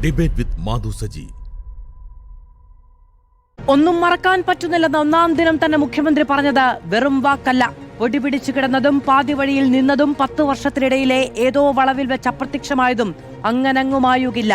Debate വിത്ത് മാധു സജി. ഒന്നും മറക്കാൻ പറ്റുന്നില്ലെന്ന് ഒന്നാം ദിനം തന്നെ മുഖ്യമന്ത്രി പറഞ്ഞത് വെറും വാക്കല്ല. പൊടിപിടിച്ചു കിടന്നതും പാതി വഴിയിൽ നിന്നതും 10 വർഷത്തിനിടയിലെ ഏതോ വളവിൽ വെച്ച് അപ്രത്യക്ഷമായതും അങ്ങനങ്ങുമായുകില്ല.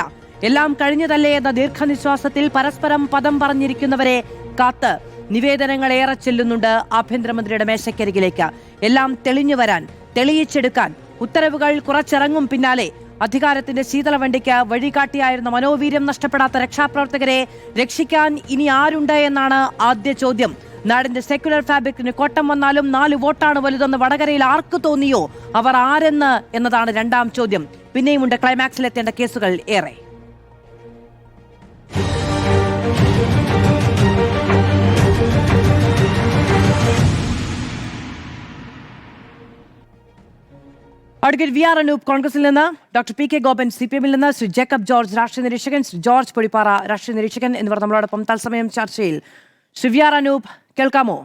എല്ലാം കഴിഞ്ഞതല്ലേ എന്ന ദീർഘനിശ്വാസത്തിൽ പരസ്പരം പദം പറഞ്ഞിരിക്കുന്നവരെ കാത്ത് നിവേദനങ്ങൾ ഏറെ ചെല്ലുന്നുണ്ട് ആഭ്യന്തരമന്ത്രിയുടെ മേശക്കരികിലേക്ക്. എല്ലാം തെളിഞ്ഞു വരാൻ, തെളിയിച്ചെടുക്കാൻ ഉത്തരവുകൾ കുറച്ചിറങ്ങും പിന്നാലെ. അധികാരത്തിന്റെ ശീതളവണ്ടിക്ക് വഴികാട്ടിയായിരുന്ന മനോവീര്യം നഷ്ടപ്പെടാത്ത രക്ഷാപ്രവർത്തകരെ രക്ഷിക്കാൻ ഇനി ആരുണ്ട് എന്നാണ് ആദ്യ ചോദ്യം. നാടിന്റെ സെക്യുലർ ഫാബ്രിക്കിന് കോട്ടം വന്നാലും 4 വോട്ടാണ് വലുതെന്ന് വടകരയിൽ ആർക്ക് തോന്നിയോ അവർ ആരെന്ന് എന്നതാണ് രണ്ടാം ചോദ്യം. പിന്നെയുമുണ്ട് ക്ലൈമാക്സിലെത്തേണ്ട കേസുകൾ ഏറെ. അഡ്വക്കേറ്റ് വി ആർ അനൂപ് കോൺഗ്രസിൽ നിന്ന്, ഡോക്ടർ പി കെ ഗോപൻ CPM-ൽ നിന്ന്, ശ്രീ ജേക്കബ് ജോർജ് രാഷ്ട്രീയ നിരീക്ഷകൻ, ശ്രീ ജോർജ് പൊടിപ്പാറ രാഷ്ട്രീയ നിരീക്ഷകൻ എന്നിവർ നമ്മളോടൊപ്പം തത്സമയം ചർച്ചയിൽ. ശ്രീ വി ആർ അനൂപ്, കേൾക്കാമോ?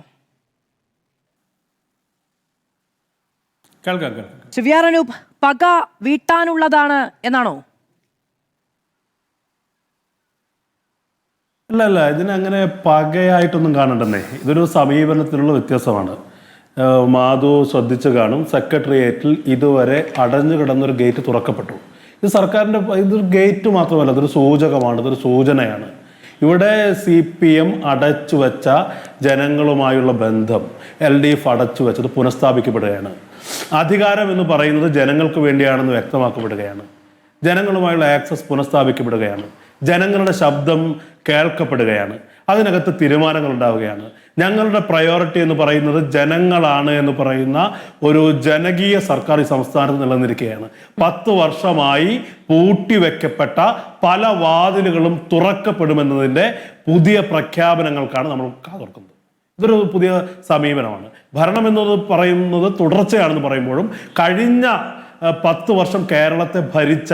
ശ്രീ വി ആർ അനൂപ്, പക വീട്ടാനുള്ളതാണ് എന്നാണോ? അല്ല, ഇതിനങ്ങനെ പകയായിട്ടൊന്നും കാണണ്ടെന്നേ. ഇതൊരു സമീപനത്തിലുള്ള വ്യത്യാസമാണ്. മാധു ശ്രദ്ധിച്ചു കാണും, സെക്രട്ടേറിയറ്റിൽ ഇതുവരെ അടഞ്ഞു കിടന്നൊരു ഗേറ്റ് തുറക്കപ്പെട്ടു. ഇത് സർക്കാരിൻ്റെ ഇതൊരു ഗേറ്റ് മാത്രമല്ല, ഇതൊരു സൂചകമാണ്, ഇതൊരു സൂചനയാണ്. ഇവിടെ CPM അടച്ചു വെച്ച ജനങ്ങളുമായുള്ള ബന്ധം LDF അടച്ചു വെച്ചത് പുനഃസ്ഥാപിക്കപ്പെടുകയാണ്. അധികാരം എന്ന് പറയുന്നത് ജനങ്ങൾക്ക് വേണ്ടിയാണെന്ന് വ്യക്തമാക്കപ്പെടുകയാണ്. ജനങ്ങളുമായുള്ള ആക്സസ് പുനഃസ്ഥാപിക്കപ്പെടുകയാണ്. ജനങ്ങളുടെ ശബ്ദം കേൾക്കപ്പെടുകയാണ്. അതിനകത്ത് തീരുമാനങ്ങൾ ഉണ്ടാവുകയാണ്. ഞങ്ങളുടെ പ്രയോറിറ്റി എന്ന് പറയുന്നത് ജനങ്ങളാണ് എന്ന് പറയുന്ന ഒരു ജനകീയ സർക്കാർ ഈ സംസ്ഥാനത്ത് നിലനിൽക്കുകയാണ്. 10 വർഷമായി പൂട്ടിവെക്കപ്പെട്ട പല വാതിലുകളും തുറക്കപ്പെടുമെന്നതിൻ്റെ പുതിയ പ്രഖ്യാപനങ്ങൾക്കാണ് നമ്മൾ കാതോർക്കുന്നത്. ഇതൊരു പുതിയ സമീപനമാണ്. ഭരണം എന്നത് പറയുന്നത് തുടർച്ചയാണെന്ന് പറയുമ്പോഴും കഴിഞ്ഞ 10 വർഷം കേരളത്തെ ഭരിച്ച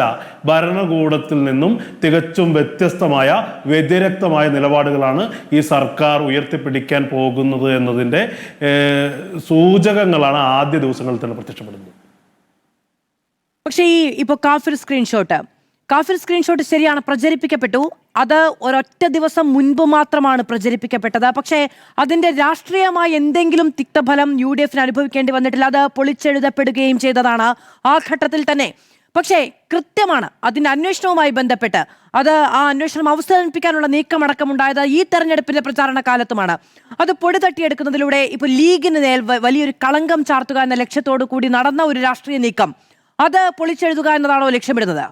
ഭരണകൂടത്തിൽ നിന്നും തികച്ചും വ്യത്യസ്തമായ വ്യതിരക്തമായ നിലപാടുകളാണ് ഈ സർക്കാർ ഉയർത്തിപ്പിടിക്കാൻ പോകുന്നത് എന്നതിൻ്റെ സൂചകങ്ങളാണ് ആദ്യ ദിവസങ്ങളിൽ തന്നെ പ്രത്യക്ഷപ്പെടുന്നത്. പക്ഷേ ഇപ്പോൾ കാഫിർ സ്ക്രീൻഷോട്ട് ശരിയാണ്, പ്രചരിപ്പിക്കപ്പെട്ടു. അത് ഒരൊറ്റ ദിവസം മുൻപ് മാത്രമാണ് പ്രചരിപ്പിക്കപ്പെട്ടത്. പക്ഷേ അതിന്റെ രാഷ്ട്രീയമായി എന്തെങ്കിലും തിക്തഫലം UDF-ന് അനുഭവിക്കേണ്ടി വന്നിട്ടില്ല. അത് പൊളിച്ചെഴുതപ്പെടുകയും ചെയ്തതാണ് ആ ഘട്ടത്തിൽ തന്നെ. പക്ഷേ കൃത്യമാണ് അതിന്റെ അന്വേഷണവുമായി ബന്ധപ്പെട്ട് ആ അന്വേഷണം അവസാനിപ്പിക്കാനുള്ള നീക്കമടക്കമുണ്ടായത് ഈ തെരഞ്ഞെടുപ്പിന്റെ പ്രചാരണ കാലത്തുമാണ്. അത് പൊടി തട്ടിയെടുക്കുന്നതിലൂടെ ഇപ്പോൾ ലീഗിന് നേൽ വലിയൊരു കളങ്കം ചാർത്തുക എന്ന ലക്ഷ്യത്തോടു കൂടി നടന്ന ഒരു രാഷ്ട്രീയ നീക്കം, അത് പൊളിച്ചെഴുതുക എന്നതാണോ ലക്ഷ്യമിടുന്നത്?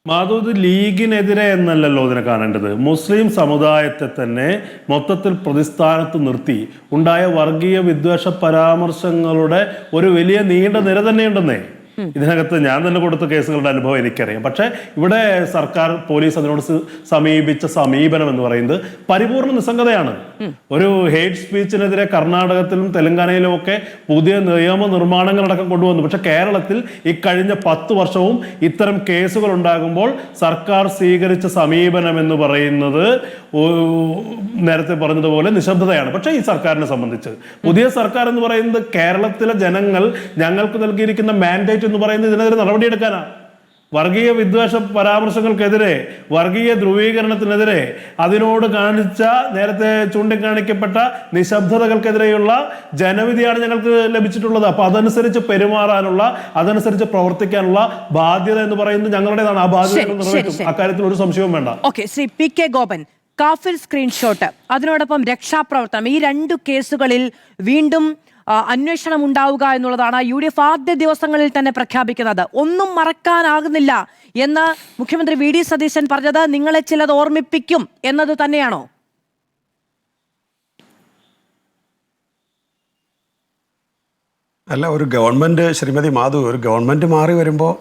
മാധു, ഇത് ലീഗിനെതിരെ എന്നല്ലല്ലോ ഇതിനെ കാണേണ്ടത്. മുസ്ലിം സമുദായത്തെ തന്നെ മൊത്തത്തിൽ പ്രതിസ്ഥാനത്ത് നിർത്തി ഉണ്ടായ വർഗീയ വിദ്വേഷ പരാമർശങ്ങളുടെ ഒരു വലിയ നീണ്ട നിര തന്നെയുണ്ടെന്നേ. ഇതിനകത്ത് ഞാൻ തന്നെ കൊടുത്ത കേസുകളുടെ അനുഭവം എനിക്കറിയാം. പക്ഷേ ഇവിടെ സർക്കാർ, പോലീസ് അതിനോട് സമീപിച്ച സമീപനം എന്ന് പറയുന്നത് പരിപൂർണ നിസ്സംഗതയാണ്. ഒരു ഹേറ്റ് സ്പീച്ചിനെതിരെ കർണാടകത്തിലും തെലങ്കാനയിലും ഒക്കെ പുതിയ നിയമനിർമ്മാണങ്ങളടക്കം കൊണ്ടുവന്നു. പക്ഷെ കേരളത്തിൽ ഈ കഴിഞ്ഞ 10 വർഷവും ഇത്തരം കേസുകൾ ഉണ്ടാകുമ്പോൾ സർക്കാർ സ്വീകരിച്ച സമീപനം എന്ന് പറയുന്നത് നേരത്തെ പറഞ്ഞതുപോലെ നിശബ്ദതയാണ്. പക്ഷേ ഈ സർക്കാരിനെ സംബന്ധിച്ച് പുതിയ സർക്കാർ എന്ന് പറയുന്നത് കേരളത്തിലെ ജനങ്ങൾ ഞങ്ങൾക്ക് നൽകിയിരിക്കുന്ന മാൻഡേറ്റ് എന്ന് പറയുന്നത് ഇതിനെതിരെ നടപടിയെടുക്കാനാണ്. വർഗീയ വിദ്വേഷ പരാമർശങ്ങൾക്കെതിരെ, വർഗീയ ധ്രുവീകരണത്തിനെതിരെ, അതിനോട് കാണിച്ച നേരത്തെ ചൂണ്ടിക്കാണിക്കപ്പെട്ട നിശബ്ദതകൾക്കെതിരെയുള്ള ജനവിധിയാണ് ഞങ്ങൾക്ക് ലഭിച്ചിട്ടുള്ളത്. അപ്പൊ അതനുസരിച്ച് പെരുമാറാനുള്ള, അതനുസരിച്ച് പ്രവർത്തിക്കാനുള്ള ബാധ്യത എന്ന് പറയുന്നത് ഞങ്ങളുടേതാണ്. ആ ബാധ്യത നിറവേറ്റും, അക്കാര്യത്തിൽ ഒരു സംശയവും വേണ്ട. Okay, Shri P K Gopan, കാഫിർ സ്ക്രീൻഷോട്ട്, അതിനോടൊപ്പം രക്ഷാപ്രവർത്തനം, ഈ 2 കേസുകളിൽ വീണ്ടും അന്വേഷണം ഉണ്ടാവുക എന്നുള്ളതാണ് UDF ആദ്യ ദിവസങ്ങളിൽ തന്നെ പ്രഖ്യാപിക്കുന്നത്. ഒന്നും മറക്കാനാകുന്നില്ല എന്ന് മുഖ്യമന്ത്രി VD സതീശൻ പറഞ്ഞത് നിങ്ങളെ ചിലത് ഓർമ്മിപ്പിക്കും എന്നത് തന്നെയാണോ? അല്ല, ഒരു ഗവൺമെൻറ്, ശ്രീമതി മാധു, ഒരു ഗവൺമെൻറ് മാറി വരുമ്പോൾ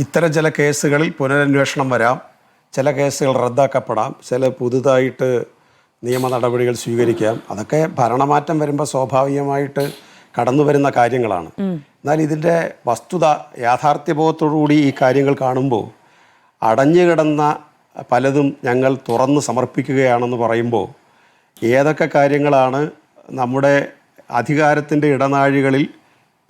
ഇത്തരം ചില കേസുകളിൽ പുനരന്വേഷണം വരാം, ചില കേസുകൾ റദ്ദാക്കപ്പെടാം, ചില പുതുതായിട്ട് നിയമ നടപടികൾ സ്വീകരിക്കാം. അതൊക്കെ ഭരണമാറ്റം വരുമ്പോൾ സ്വാഭാവികമായിട്ട് കടന്നു വരുന്ന കാര്യങ്ങളാണ്. എന്നാൽ ഇതിൻ്റെ വസ്തുത, യാഥാർത്ഥ്യബോധത്തോടുകൂടി ഈ കാര്യങ്ങൾ കാണുമ്പോൾ അടഞ്ഞു കിടന്ന പലതും ഞങ്ങൾ തുറന്ന് സമർപ്പിക്കുകയാണെന്ന് പറയുമ്പോൾ ഏതൊക്കെ കാര്യങ്ങളാണ് നമ്മുടെ അധികാരത്തിൻ്റെ ഇടനാഴികളിൽ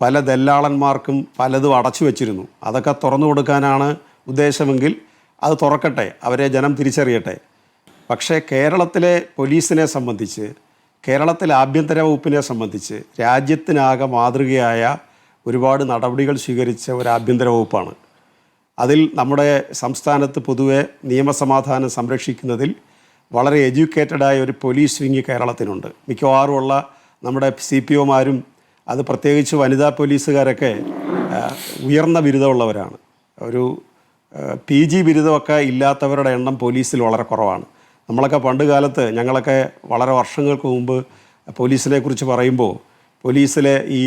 പല ദല്ലാളന്മാർക്കും പലതും അടച്ചു വച്ചിരുന്നു. അതൊക്കെ തുറന്നു കൊടുക്കാനാണ് ഉദ്ദേശമെങ്കിൽ അത് തുറക്കട്ടെ, അവരെ ജനം തിരിച്ചറിയട്ടെ. പക്ഷേ കേരളത്തിലെ പോലീസിനെ സംബന്ധിച്ച്, കേരളത്തിലെ ആഭ്യന്തര വകുപ്പിനെ സംബന്ധിച്ച് രാജ്യത്തിനാകെ മാതൃകയായ ഒരുപാട് നടപടികൾ സ്വീകരിച്ച ഒരു ആഭ്യന്തര വകുപ്പാണ്. അതിൽ നമ്മുടെ സംസ്ഥാനത്ത് പൊതുവെ നിയമസമാധാനം സംരക്ഷിക്കുന്നതിൽ വളരെ എഡ്യൂക്കേറ്റഡായ ഒരു പോലീസ് വിങ് കേരളത്തിനുണ്ട്. മിക്കവാറുമുള്ള നമ്മുടെ CPOമാരും അത് പ്രത്യേകിച്ച് വനിതാ പോലീസുകാരൊക്കെ ഉയർന്ന ബിരുദമുള്ളവരാണ്. ഒരു PG ബിരുദമൊക്കെ ഇല്ലാത്തവരുടെ എണ്ണം പോലീസിൽ വളരെ കുറവാണ്. നമ്മളൊക്കെ പണ്ട് കാലത്ത്, ഞങ്ങളൊക്കെ വളരെ വർഷങ്ങൾക്ക് മുമ്പ് പോലീസിനെ കുറിച്ച് പറയുമ്പോൾ പോലീസിലെ ഈ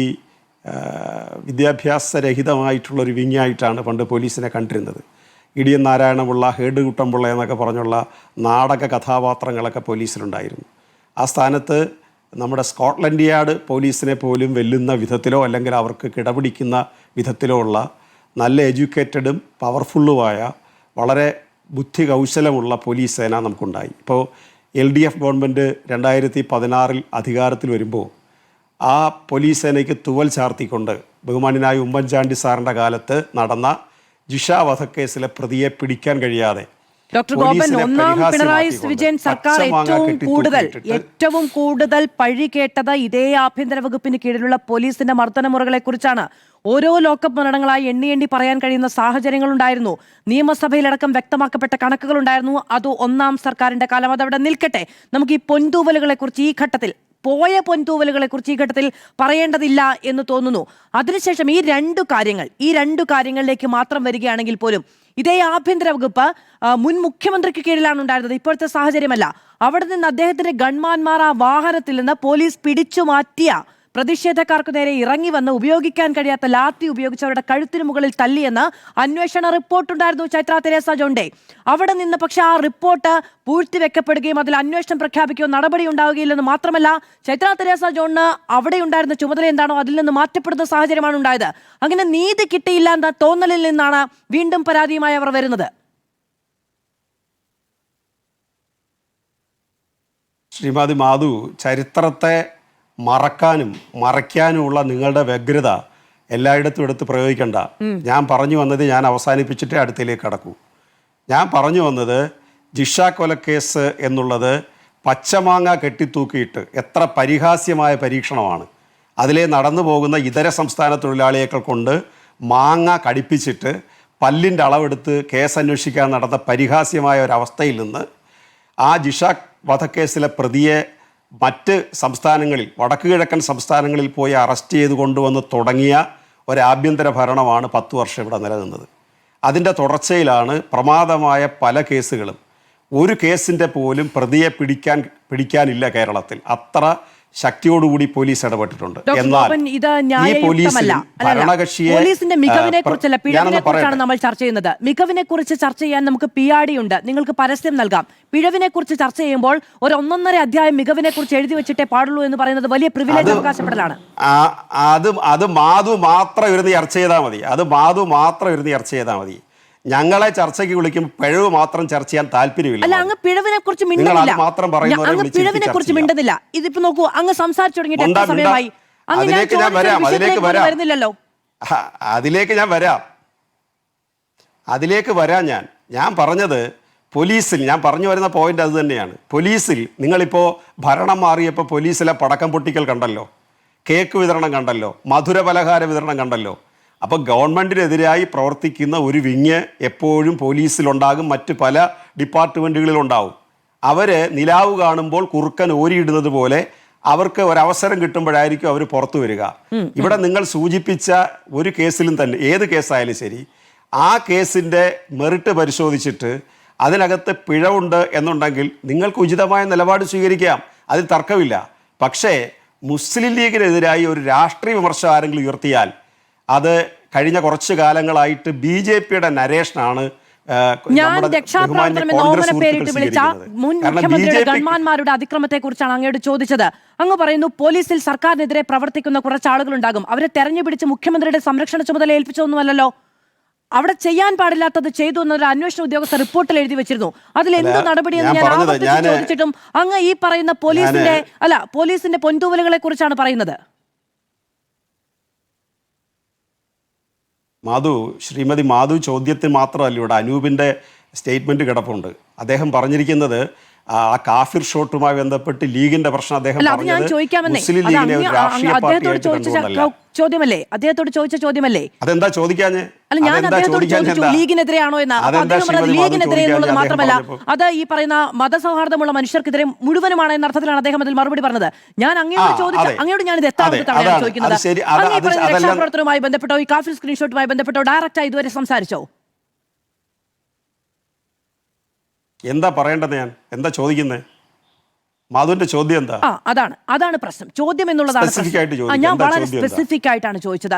വിദ്യാഭ്യാസരഹിതമായിട്ടുള്ളൊരു വിങ്ങായിട്ടാണ് പണ്ട് പോലീസിനെ കണ്ടിരുന്നത്. ഇടിയൻ നാരായണപിള്ള, ഹേഡ് കുട്ടൻപിള്ള എന്നൊക്കെ പറഞ്ഞുള്ള നാടക കഥാപാത്രങ്ങളൊക്കെ പോലീസിലുണ്ടായിരുന്നു. ആ സ്ഥാനത്ത് നമ്മുടെ സ്കോട്ട്ലൻഡ് യാർഡ് പോലീസിനെ പോലും വെല്ലുന്ന വിധത്തിലോ അല്ലെങ്കിൽ അവർക്ക് കിടപിടിക്കുന്ന വിധത്തിലോ ഉള്ള നല്ല എഡ്യൂക്കേറ്റഡും പവർഫുള്ളുമായ വളരെ ബുദ്ധി കൗശലമുള്ള പോലീസ് സേന നമുക്കുണ്ടായി. ഇപ്പോൾ LDF ഗവൺമെൻറ് 2016 അധികാരത്തിൽ വരുമ്പോൾ ആ പോലീസ് സേനയ്ക്ക് തുവൽ ചാർത്തിക്കൊണ്ട് ബഹുമാന്യനായ ഉമ്മൻചാണ്ടി സാറിൻ്റെ കാലത്ത് നടന്ന ജിഷ വധക്കേസിലെ പ്രതിയെ പിടിക്കാൻ കഴിയാതെ ഡോക്ടർ ഗോപൻ, ഒന്നാം പിണറായി വിജയൻ സർക്കാർ ഏറ്റവും കൂടുതൽ പഴി കേട്ടത് ഇതേ ആഭ്യന്തര വകുപ്പിന് കീഴിലുള്ള പോലീസിന്റെ മർദ്ദനമുറകളെ കുറിച്ചാണ്. ഓരോ ലോക്കപ്പ് മരണങ്ങളായി എണ്ണി പറയാൻ കഴിയുന്ന സാഹചര്യങ്ങളുണ്ടായിരുന്നു. നിയമസഭയിലടക്കം വ്യക്തമാക്കപ്പെട്ട കണക്കുകളുണ്ടായിരുന്നു. അത് ഒന്നാം സർക്കാരിന്റെ കാലം. അതവിടെ നിൽക്കട്ടെ. നമുക്ക് ഈ പൊൻതൂവലുകളെ കുറിച്ച് ഈ ഘട്ടത്തിൽ, പോയ പൊൻതൂവലുകളെ കുറിച്ച് ഈ ഘട്ടത്തിൽ പറയേണ്ടതില്ല എന്ന് തോന്നുന്നു. അതിനുശേഷം ഈ രണ്ടു കാര്യങ്ങളിലേക്ക് മാത്രം വരികയാണെങ്കിൽ പോലും ഇതേ ആഭ്യന്തര വകുപ്പ് മുൻ മുഖ്യമന്ത്രിക്ക് കീഴിലാണ് ഉണ്ടായിരുന്നത്. ഇപ്പോഴത്തെ സാഹചര്യമല്ല. അവിടെ നിന്ന് അദ്ദേഹത്തിന്റെ ഗൺമാന്മാർ ആ വാഹനത്തിൽ നിന്ന് പോലീസ് പിടിച്ചു മാറ്റിയ പ്രതിഷേധക്കാർക്ക് നേരെ ഇറങ്ങി വന്ന് ഉപയോഗിക്കാൻ കഴിയാത്ത ലാത്തി ഉപയോഗിച്ചവരുടെ കഴുത്തിന് മുകളിൽ തല്ലിയെന്ന് അന്വേഷണ റിപ്പോർട്ടുണ്ടായിരുന്നു ചൈത്ര തെരേസ ജോൺഡെ. അവിടെ നിന്ന് പക്ഷെ ആ റിപ്പോർട്ട് പൂഴ്ത്തിവെക്കപ്പെടുകയും അതിൽ അന്വേഷണം പ്രഖ്യാപിക്കുകയോ നടപടി ഉണ്ടാവുകയില്ലെന്ന് മാത്രമല്ല, ചൈത്ര തെരേസ ജോണിന് അവിടെ ഉണ്ടായിരുന്ന ചുമതല എന്താണോ അതിൽ നിന്ന് മാറ്റപ്പെടുന്ന സാഹചര്യമാണ് ഉണ്ടായത്. അങ്ങനെ നീതി കിട്ടിയില്ല എന്ന തോന്നലിൽ നിന്നാണ് വീണ്ടും പരാതിയുമായി അവർ വരുന്നത്. ശ്രീമതി മാധു, ചരിത്രത്തെ മറക്കാനും മറയ്ക്കാനുമുള്ള നിങ്ങളുടെ വ്യഗ്രത എല്ലായിടത്തും എടുത്ത് പ്രയോഗിക്കണ്ട. ഞാൻ പറഞ്ഞു വന്നത്, ഞാൻ അവസാനിപ്പിച്ചിട്ടേ അടുത്തേക്ക് കടക്കൂ. ഞാൻ പറഞ്ഞു വന്നത് ജിഷ കൊലക്കേസ് എന്നുള്ളത് പച്ചമാങ്ങ കെട്ടിത്തൂക്കിയിട്ട് എത്ര പരിഹാസ്യമായ പരീക്ഷണമാണ്. അതിലെ നടന്നു പോകുന്ന ഇതര സംസ്ഥാന തൊഴിലാളികളെ കൊണ്ട് മാങ്ങ കടിപ്പിച്ചിട്ട് പല്ലിൻ്റെ അളവെടുത്ത് കേസ് അന്വേഷിക്കാൻ നടന്ന പരിഹാസ്യമായ ഒരവസ്ഥയിൽ നിന്ന് ആ ജിഷ വധക്കേസിലെ പ്രതിയെ മറ്റ് സംസ്ഥാനങ്ങളിൽ, വടക്കു കിഴക്കൻ സംസ്ഥാനങ്ങളിൽ പോയി അറസ്റ്റ് ചെയ്ത് കൊണ്ടുവന്ന് തുടങ്ങിയ ഒരാഭ്യന്തര ഭരണമാണ് 10 വർഷം ഇവിടെ നിലനിന്നത്. അതിൻ്റെ തുടർച്ചയിലാണ് പ്രമാദമായ പല കേസുകളും. ഒരു കേസിൻ്റെ പോലും പ്രതിയെ പിടിക്കാനില്ല കേരളത്തിൽ. അത്ര ശക്തിയോടുകൂടി പോലീസ് ഇടപെട്ടിട്ടുണ്ട്. എന്നാൽ ഈ പോലീസിന്റെ മികവിനെ കുറിച്ചല്ല, പിഴവിനെ കുറിച്ചാണ് നമ്മൾ ചർച്ച ചെയ്യുന്നത്. മികവിനെ കുറിച്ച് ചർച്ച ചെയ്യാൻ നമുക്ക് PRD ഉണ്ട്, നിങ്ങൾക്ക് പരസ്യം നൽകാം. പിഴവിനെ കുറിച്ച് ചർച്ച ചെയ്യുമ്പോൾ ഒരു 1.5 അധ്യായം മികവിനെ കുറിച്ച് എഴുതി വെച്ചിട്ടേ പാടുള്ളൂ എന്ന് പറയുന്നത് വലിയ പ്രിവിലേജ് അവകാശപ്പെടലാണ്. അത് മാധു മാത്രം ഇരുന്ന് ചർച്ച ചെയ്താൽ മതി. ഞങ്ങളെ ചർച്ചയ്ക്ക് വിളിക്കും പിഴവ് മാത്രം ചർച്ച ചെയ്യാൻ താല്പര്യമില്ല. അല്ല, അങ്ങ് പിഴവിനെ കുറിച്ച് മിണ്ടുന്നില്ല. ഇതിപ്പോ നോക്കൂ, അങ്ങ് സംസാരിച്ചു തുടങ്ങിയിട്ട് എത്ര സമയമായി? വരുന്നില്ലല്ലോ. അതിലേക്ക് വരാം. ഞാൻ പറഞ്ഞത് പോലീസിൽ, ഞാൻ പറഞ്ഞു വരുന്ന പോയിന്റ് അത് തന്നെയാണ്. പോലീസിൽ നിങ്ങളിപ്പോൾ ഭരണം മാറിയപ്പോൾ പോലീസിലെ പടക്കം പൊട്ടിക്കൽ കണ്ടല്ലോ, കേക്ക് വിതരണം കണ്ടല്ലോ, മധുര പലഹാര വിതരണം കണ്ടല്ലോ. അപ്പോൾ ഗവൺമെൻറ്റിനെതിരായി പ്രവർത്തിക്കുന്ന ഒരു വിങ് എപ്പോഴും പോലീസിലുണ്ടാകും, മറ്റ് പല ഡിപ്പാർട്ട്മെൻറ്റുകളിലുണ്ടാവും. അവർ നിലാവ് കാണുമ്പോൾ കുറുക്കൻ ഓരിയിടുന്നത് പോലെ അവർക്ക് ഒരവസരം കിട്ടുമ്പോഴായിരിക്കും അവർ പുറത്തു വരിക. ഇവിടെ നിങ്ങൾ സൂചിപ്പിച്ച ഒരു കേസിലും തന്നെ, ഏത് കേസായാലും ശരി, ആ കേസിൻ്റെ മെറിറ്റ് പരിശോധിച്ചിട്ട് അതിനകത്ത് പിഴവുണ്ട് എന്നുണ്ടെങ്കിൽ നിങ്ങൾക്ക് ഉചിതമായ നിലപാട് സ്വീകരിക്കാം, അതിൽ തർക്കമില്ല. പക്ഷേ മുസ്ലിം ലീഗിനെതിരായി ഒരു രാഷ്ട്രീയ വിമർശനം ആരെങ്കിലും ഉയർത്തിയാൽ അത് കഴിഞ്ഞ കുറച്ച് കാലങ്ങളായിട്ട് BJPയുടെ നരേഷനാണ്. ഞാൻ രക്ഷാപ്രവർത്തനം എന്ന ഓമന പേരിട്ട് വിളിച്ച മുൻ മുഖ്യമന്ത്രിയുടെ ഗൺമാന്മാരുടെ അതിക്രമത്തെ കുറിച്ചാണ് അങ്ങയോട് ചോദിച്ചത്. അങ്ങ് പറയുന്നു പോലീസിൽ സർക്കാരിനെതിരെ പ്രവർത്തിക്കുന്ന കുറച്ച് ആളുകളുണ്ടാകും, അവരെ തെരഞ്ഞുപിടിച്ച് മുഖ്യമന്ത്രിയുടെ സംരക്ഷണ ചുമതല ഏൽപ്പിച്ചൊന്നുമല്ലല്ലോ. അവിടെ ചെയ്യാൻ പാടില്ലാത്തത് ചെയ്തു എന്നൊരു അന്വേഷണ ഉദ്യോഗസ്ഥർ റിപ്പോർട്ടിൽ എഴുതി വെച്ചിരുന്നു. അതിൽ എന്ത് നടപടിയെന്ന് ഞാൻ ആവർത്തിച്ച് ചോദിച്ചിട്ടും അങ്ങ് ഈ പറയുന്ന പോലീസിന്റെ പൊൻതൂവലുകളെ കുറിച്ചാണ് പറയുന്നത്. ശ്രീമതി മാധു ചോദ്യത്തിൽ മാത്രമല്ല, ഇവിടെ അനൂപിൻ്റെ സ്റ്റേറ്റ്മെൻറ്റ് കിടപ്പുണ്ട്. അദ്ദേഹം പറഞ്ഞിരിക്കുന്നത് ആ കാഫിർ ഷോട്ടുമായി ബന്ധപ്പെട്ട് ലീഗിന്റെ പ്രശ്നം അദ്ദേഹം മുസ്ലിം ലീഗിനെ ഒരു രാഷ്ട്രീയ പാർട്ടിയായിട്ട് കണ്ടുകൊണ്ടല്ല. ചോദ്യമല്ലേ അദ്ദേഹത്തോട് ചോദിച്ച ചോദ്യമല്ലേ? അതെന്താ ചോദിക്കാഞ്ഞേ? അല്ല, ഞാൻ അദ്ദേഹത്തോട് ചോദിച്ചു ലീഗിനെതിരെയാണോ എന്ന്. ലീഗിനെതിരെ എന്നുള്ളത് മാത്രമല്ല, അത് ഈ പറയുന്ന മതസൗഹാർദ്ദമുള്ള മനുഷ്യർക്കെതിരെ മുഴുവനുമാണ് എന്ന അർത്ഥത്തിലാണ് അദ്ദേഹം അതിൽ മറുപടി പറഞ്ഞത്. ഞാൻ അങ്ങയോട് ചോദിച്ചു, അങ്ങയോട് ഞാൻ ഇത് എത്താമത്തെ തവണയാണ് ചോദിക്കുന്നത്. അങ്ങ് ഈ പറയുന്ന രക്ഷാപ്രവർത്തനവുമായി ബന്ധപ്പെട്ടോ ഈ കാഫിർ സ്ക്രീൻഷോട്ടുമായി ബന്ധപ്പെട്ടോ ഡയറക്റ്റായി ഇതുവരെ സംസാരിച്ചോ? എന്താ പറയേണ്ടത്? ഞാൻ എന്താ ചോദിക്കുന്നത്? മാധുവിന്റെ ചോദ്യം എന്താ? അതാണ് പ്രശ്നം. ചോദ്യം എന്നുള്ളതാണ് ഞാൻ വളരെ സ്പെസിഫിക് ആയിട്ടാണ് ചോദിച്ചത്.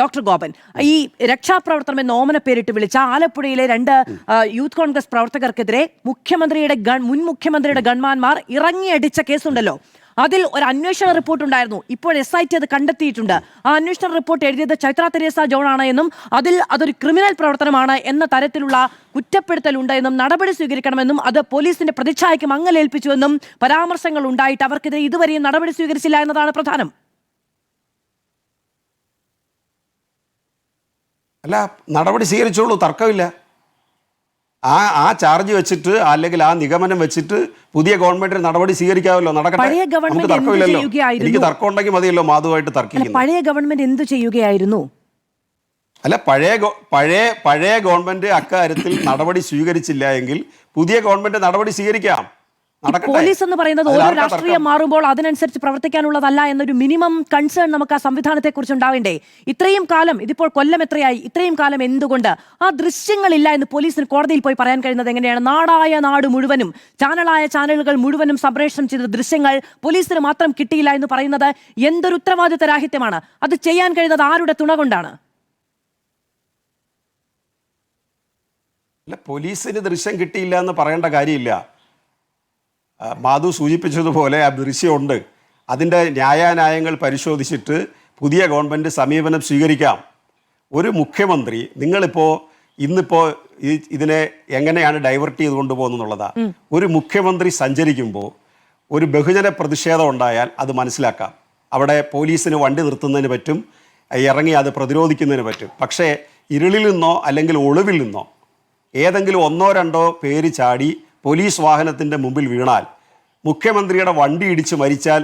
ഡോക്ടർ ഗോപൻ, ഈ രക്ഷാപ്രവർത്തനം എന്ന ഓമന പേരിട്ട് വിളിച്ച ആലപ്പുഴയിലെ 2 യൂത്ത് കോൺഗ്രസ് പ്രവർത്തകർക്കെതിരെ മുൻ മുഖ്യമന്ത്രിയുടെ ഗൺമാന്മാർ ഇറങ്ങിയടിച്ച കേസുണ്ടല്ലോ, അതിൽ ഒരു അന്വേഷണ റിപ്പോർട്ട് ഉണ്ടായിരുന്നു. ഇപ്പോൾ SIT അത് കണ്ടെത്തിയിട്ടുണ്ട്. ആ അന്വേഷണ റിപ്പോർട്ട് എഴുതിയത് ചൈത്ര തെരേസ ജോൺ ആണ് എന്നും അതൊരു ക്രിമിനൽ പ്രവർത്തനമാണ് എന്ന തരത്തിലുള്ള കുറ്റപ്പെടുത്തലുണ്ട് എന്നും നടപടി സ്വീകരിക്കണമെന്നും അത് പോലീസിന്റെ പ്രതിച്ഛായക്ക് മങ്ങലേൽപ്പിച്ചുവെന്നും പരാമർശങ്ങൾ ഉണ്ടായിട്ട് അവർക്കെതിരെ ഇതുവരെയും നടപടി സ്വീകരിച്ചില്ല എന്നതാണ് പ്രധാനം. അല്ല, നടപടി സ്വീകരിച്ചോളൂ, തർക്കമില്ല. ആ ചാർജ് വെച്ചിട്ട് അല്ലെങ്കിൽ ആ നിഗമനം വെച്ചിട്ട് പുതിയ ഗവൺമെന്റിന് നടപടി സ്വീകരിക്കാമല്ലോ. നടക്കട്ടെ, നമുക്ക് തർക്കമില്ലല്ലോ. എനിക്ക് തർക്കം ഉണ്ടെങ്കിൽ മതിയല്ലോ മാധുവായിട്ട് തർക്കിക്കുന്നത്. പഴയ ഗവൺമെന്റ് എന്ത് ചെയ്യുകയായിരുന്നു? അല്ല, പഴയ ഗവൺമെന്റ് അക്കാര്യത്തിൽ നടപടി സ്വീകരിച്ചില്ല എങ്കിൽ പുതിയ ഗവൺമെന്റ് നടപടി സ്വീകരിക്കാം. പോലീസ് എന്ന് പറയുന്നത് ഓരോ രാഷ്ട്രീയം മാറുമ്പോൾ അതിനനുസരിച്ച് പ്രവർത്തിക്കാനുള്ളതല്ല എന്നൊരു മിനിമം കൺസേൺ നമുക്ക് ആ സംവിധാനത്തെ കുറിച്ച് ഉണ്ടാവേണ്ടേ? ഇത്രയും കാലം, ഇതിപ്പോൾ കൊല്ലം എത്രയായി, ഇത്രയും കാലം എന്തുകൊണ്ട് ആ ദൃശ്യങ്ങളില്ല എന്ന് പോലീസിന് കോടതിയിൽ പോയി പറയാൻ കഴിയുന്നത് എങ്ങനെയാണ്? നാട് മുഴുവനും ചാനലുകൾ മുഴുവനും സംപ്രേഷണം ചെയ്ത ദൃശ്യങ്ങൾ പോലീസിന് മാത്രം കിട്ടിയില്ല എന്ന് പറയുന്നത് എന്തൊരു ഉത്തരവാദിത്ത രാഹിത്യമാണ്? അത് ചെയ്യാൻ കഴിയുന്നത് ആരുടെ തുണ കൊണ്ടാണ്? അല്ല, പോലീസിന് ദൃശ്യം കിട്ടിയില്ല എന്ന് പറയേണ്ട കാര്യമില്ല. മാധു സൂചിപ്പിച്ചതുപോലെ ആ ദൃശ്യമുണ്ട്. അതിൻ്റെ ന്യായാന്യായങ്ങൾ പരിശോധിച്ചിട്ട് പുതിയ ഗവൺമെൻറ് സമീപനം സ്വീകരിക്കാം. ഒരു മുഖ്യമന്ത്രി, ഇന്നിപ്പോൾ ഇതിനെ എങ്ങനെയാണ് ഡൈവേർട്ട് ചെയ്ത് കൊണ്ടുപോകുന്നുള്ളതാണ്. ഒരു മുഖ്യമന്ത്രി സഞ്ചരിക്കുമ്പോൾ ഒരു ബഹുജന പ്രതിഷേധം ഉണ്ടായാൽ അത് മനസ്സിലാക്കാം. അവിടെ പോലീസിന് വണ്ടി നിർത്തുന്നതിന് പറ്റും, ഇറങ്ങി അത് പ്രതിരോധിക്കുന്നതിന് പറ്റും. പക്ഷേ ഇരുളിൽ നിന്നോ അല്ലെങ്കിൽ ഒളിവിൽ നിന്നോ ഏതെങ്കിലും 1-2 പേര് ചാടി പോലീസ് വാഹനത്തിന്റെ മുമ്പിൽ വീണാൽ, മുഖ്യമന്ത്രിയുടെ വണ്ടി ഇടിച്ച് മരിച്ചാൽ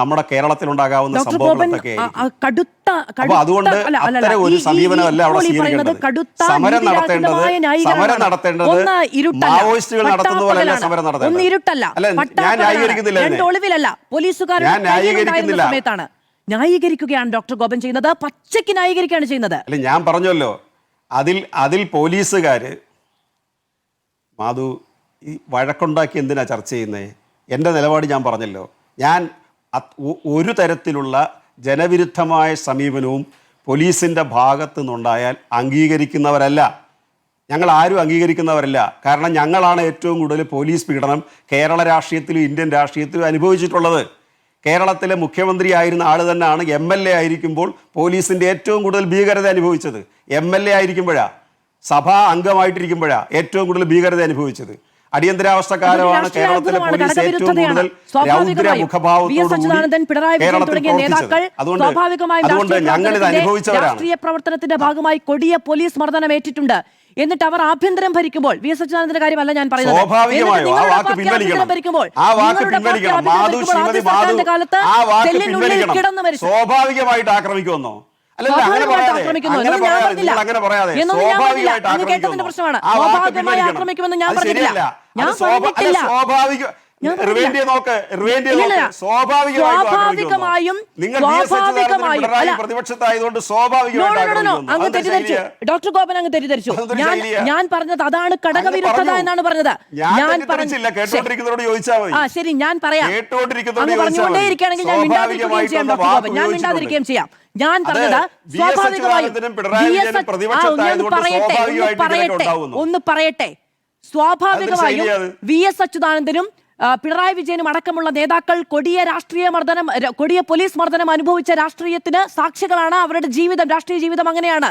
നമ്മുടെ കേരളത്തിലുണ്ടാകാവുന്ന സംഭവങ്ങളൊക്കെ അപ്പൊ അതുകൊണ്ട് അത്തരം ഒരു സമീപനമല്ല അവിടെ സ്വീകരിക്കേണ്ടത്. സമരം നടത്തേണ്ടത് മാവോയിസ്റ്റുകൾ നടത്തുന്ന പോലെയല്ല സമരം നടത്തേണ്ടത്. അല്ല, ഞാൻ ന്യായീകരിക്കുന്നില്ല, ഞാൻ ന്യായീകരിക്കുന്നില്ല. ന്യായീകരിക്കുകയാണ് ഡോക്ടർ ഗോപൻ ചെയ്യുന്നത്, പച്ചയ്ക്ക് ന്യായീകരിക്കുകയാണ് ചെയ്യുന്നത്. അല്ല, ഞാൻ പറഞ്ഞല്ലോ, അതിൽ പോലീസുകാര് മാധു ഈ വഴക്കുണ്ടാക്കി എന്തിനാ ചർച്ച ചെയ്യുന്നത്? എൻ്റെ നിലപാട് ഞാൻ പറഞ്ഞല്ലോ. ഞാൻ ഒരു തരത്തിലുള്ള ജനവിരുദ്ധമായ സമീപനവും പോലീസിൻ്റെ ഭാഗത്തു നിന്നുണ്ടായാൽ അംഗീകരിക്കുന്നവരല്ല. ഞങ്ങൾ ആരും അംഗീകരിക്കുന്നവരല്ല. കാരണം ഞങ്ങളാണ് ഏറ്റവും കൂടുതൽ പോലീസ് പീഡനം കേരള രാഷ്ട്രീയത്തിലും ഇന്ത്യൻ രാഷ്ട്രീയത്തിലും അനുഭവിച്ചിട്ടുള്ളത്. കേരളത്തിലെ മുഖ്യമന്ത്രിയായിരുന്ന ആൾ തന്നെയാണ് MLA ആയിരിക്കുമ്പോൾ പോലീസിൻ്റെ ഏറ്റവും കൂടുതൽ ഭീകരത അനുഭവിച്ചത്. MLA ആയിരിക്കുമ്പോഴാണ്, സഭാ അംഗമായിട്ടിരിക്കുമ്പോഴാണ് ഏറ്റവും കൂടുതൽ ഭീകരത അനുഭവിച്ചത്. അടിയന്തരാവസ്ഥ കാലമാണ് കേരളത്തിലെ പോലീസ് ഏറ്റവും കൂടുതൽ രൗദ്ര മുഖഭാവത്തോടുകൂടി കേരളത്തിൽ പ്രവർത്തിച്ചത്. അതുകൊണ്ട് ഞങ്ങൾ ഇത് അനുഭവിച്ചവരാണ്. രാഷ്ട്രീയ പ്രവർത്തനത്തിന്റെ ഭാഗമായി കൊടിയ പോലീസ് മർദ്ദനം ഏറ്റിട്ടുണ്ട്. എന്നിട്ട് അവർ ആഭ്യന്തരം ഭരിക്കുമ്പോൾ, വി എസ് അച്യുതാനന്ദന്റെ കാര്യമല്ല ഞാൻ പറയുന്നത്, സ്വാഭാവികമായോ ആ വാക്ക് പിൻവലിക്കണം. സ്വാഭാവികമായിട്ട് ആക്രമിക്കുമെന്നോ? പ്രതിപക്ഷത്തായതുകൊണ്ട് ഡോക്ടർ ഗോപൻ അങ്ങ് തെറ്റിദ്ധരിച്ചു. ഞാൻ പറഞ്ഞത് അതാണ് ഘടകവിരുദ്ധത എന്നാണ് പറഞ്ഞത്. കേട്ടോണ്ടിരിക്കുന്നവരോട് ചോദിച്ചാൽ മതി. ശരി, ഞാൻ പറയാം. പറഞ്ഞുകൊണ്ടേയിരിക്കുകയാണെങ്കിൽ ഞാൻ മിണ്ടാതിരിക്കുകയും ചെയ്യാം ഡോക്ടർ ഗോപൻ, ഞാൻ മിണ്ടാതിരിക്കുകയും ചെയ്യാം. ഞാൻ പറഞ്ഞത് സ്വാഭാവികമായും VS അച്യുതാനന്ദനും പിണറായി വിജയനും അടക്കമുള്ള നേതാക്കൾ കൊടിയ പോലീസ് മർദ്ദനം അനുഭവിച്ച രാഷ്ട്രീയത്തിന് സാക്ഷികളാണ്. അവരുടെ രാഷ്ട്രീയ ജീവിതം അങ്ങനെയാണ്.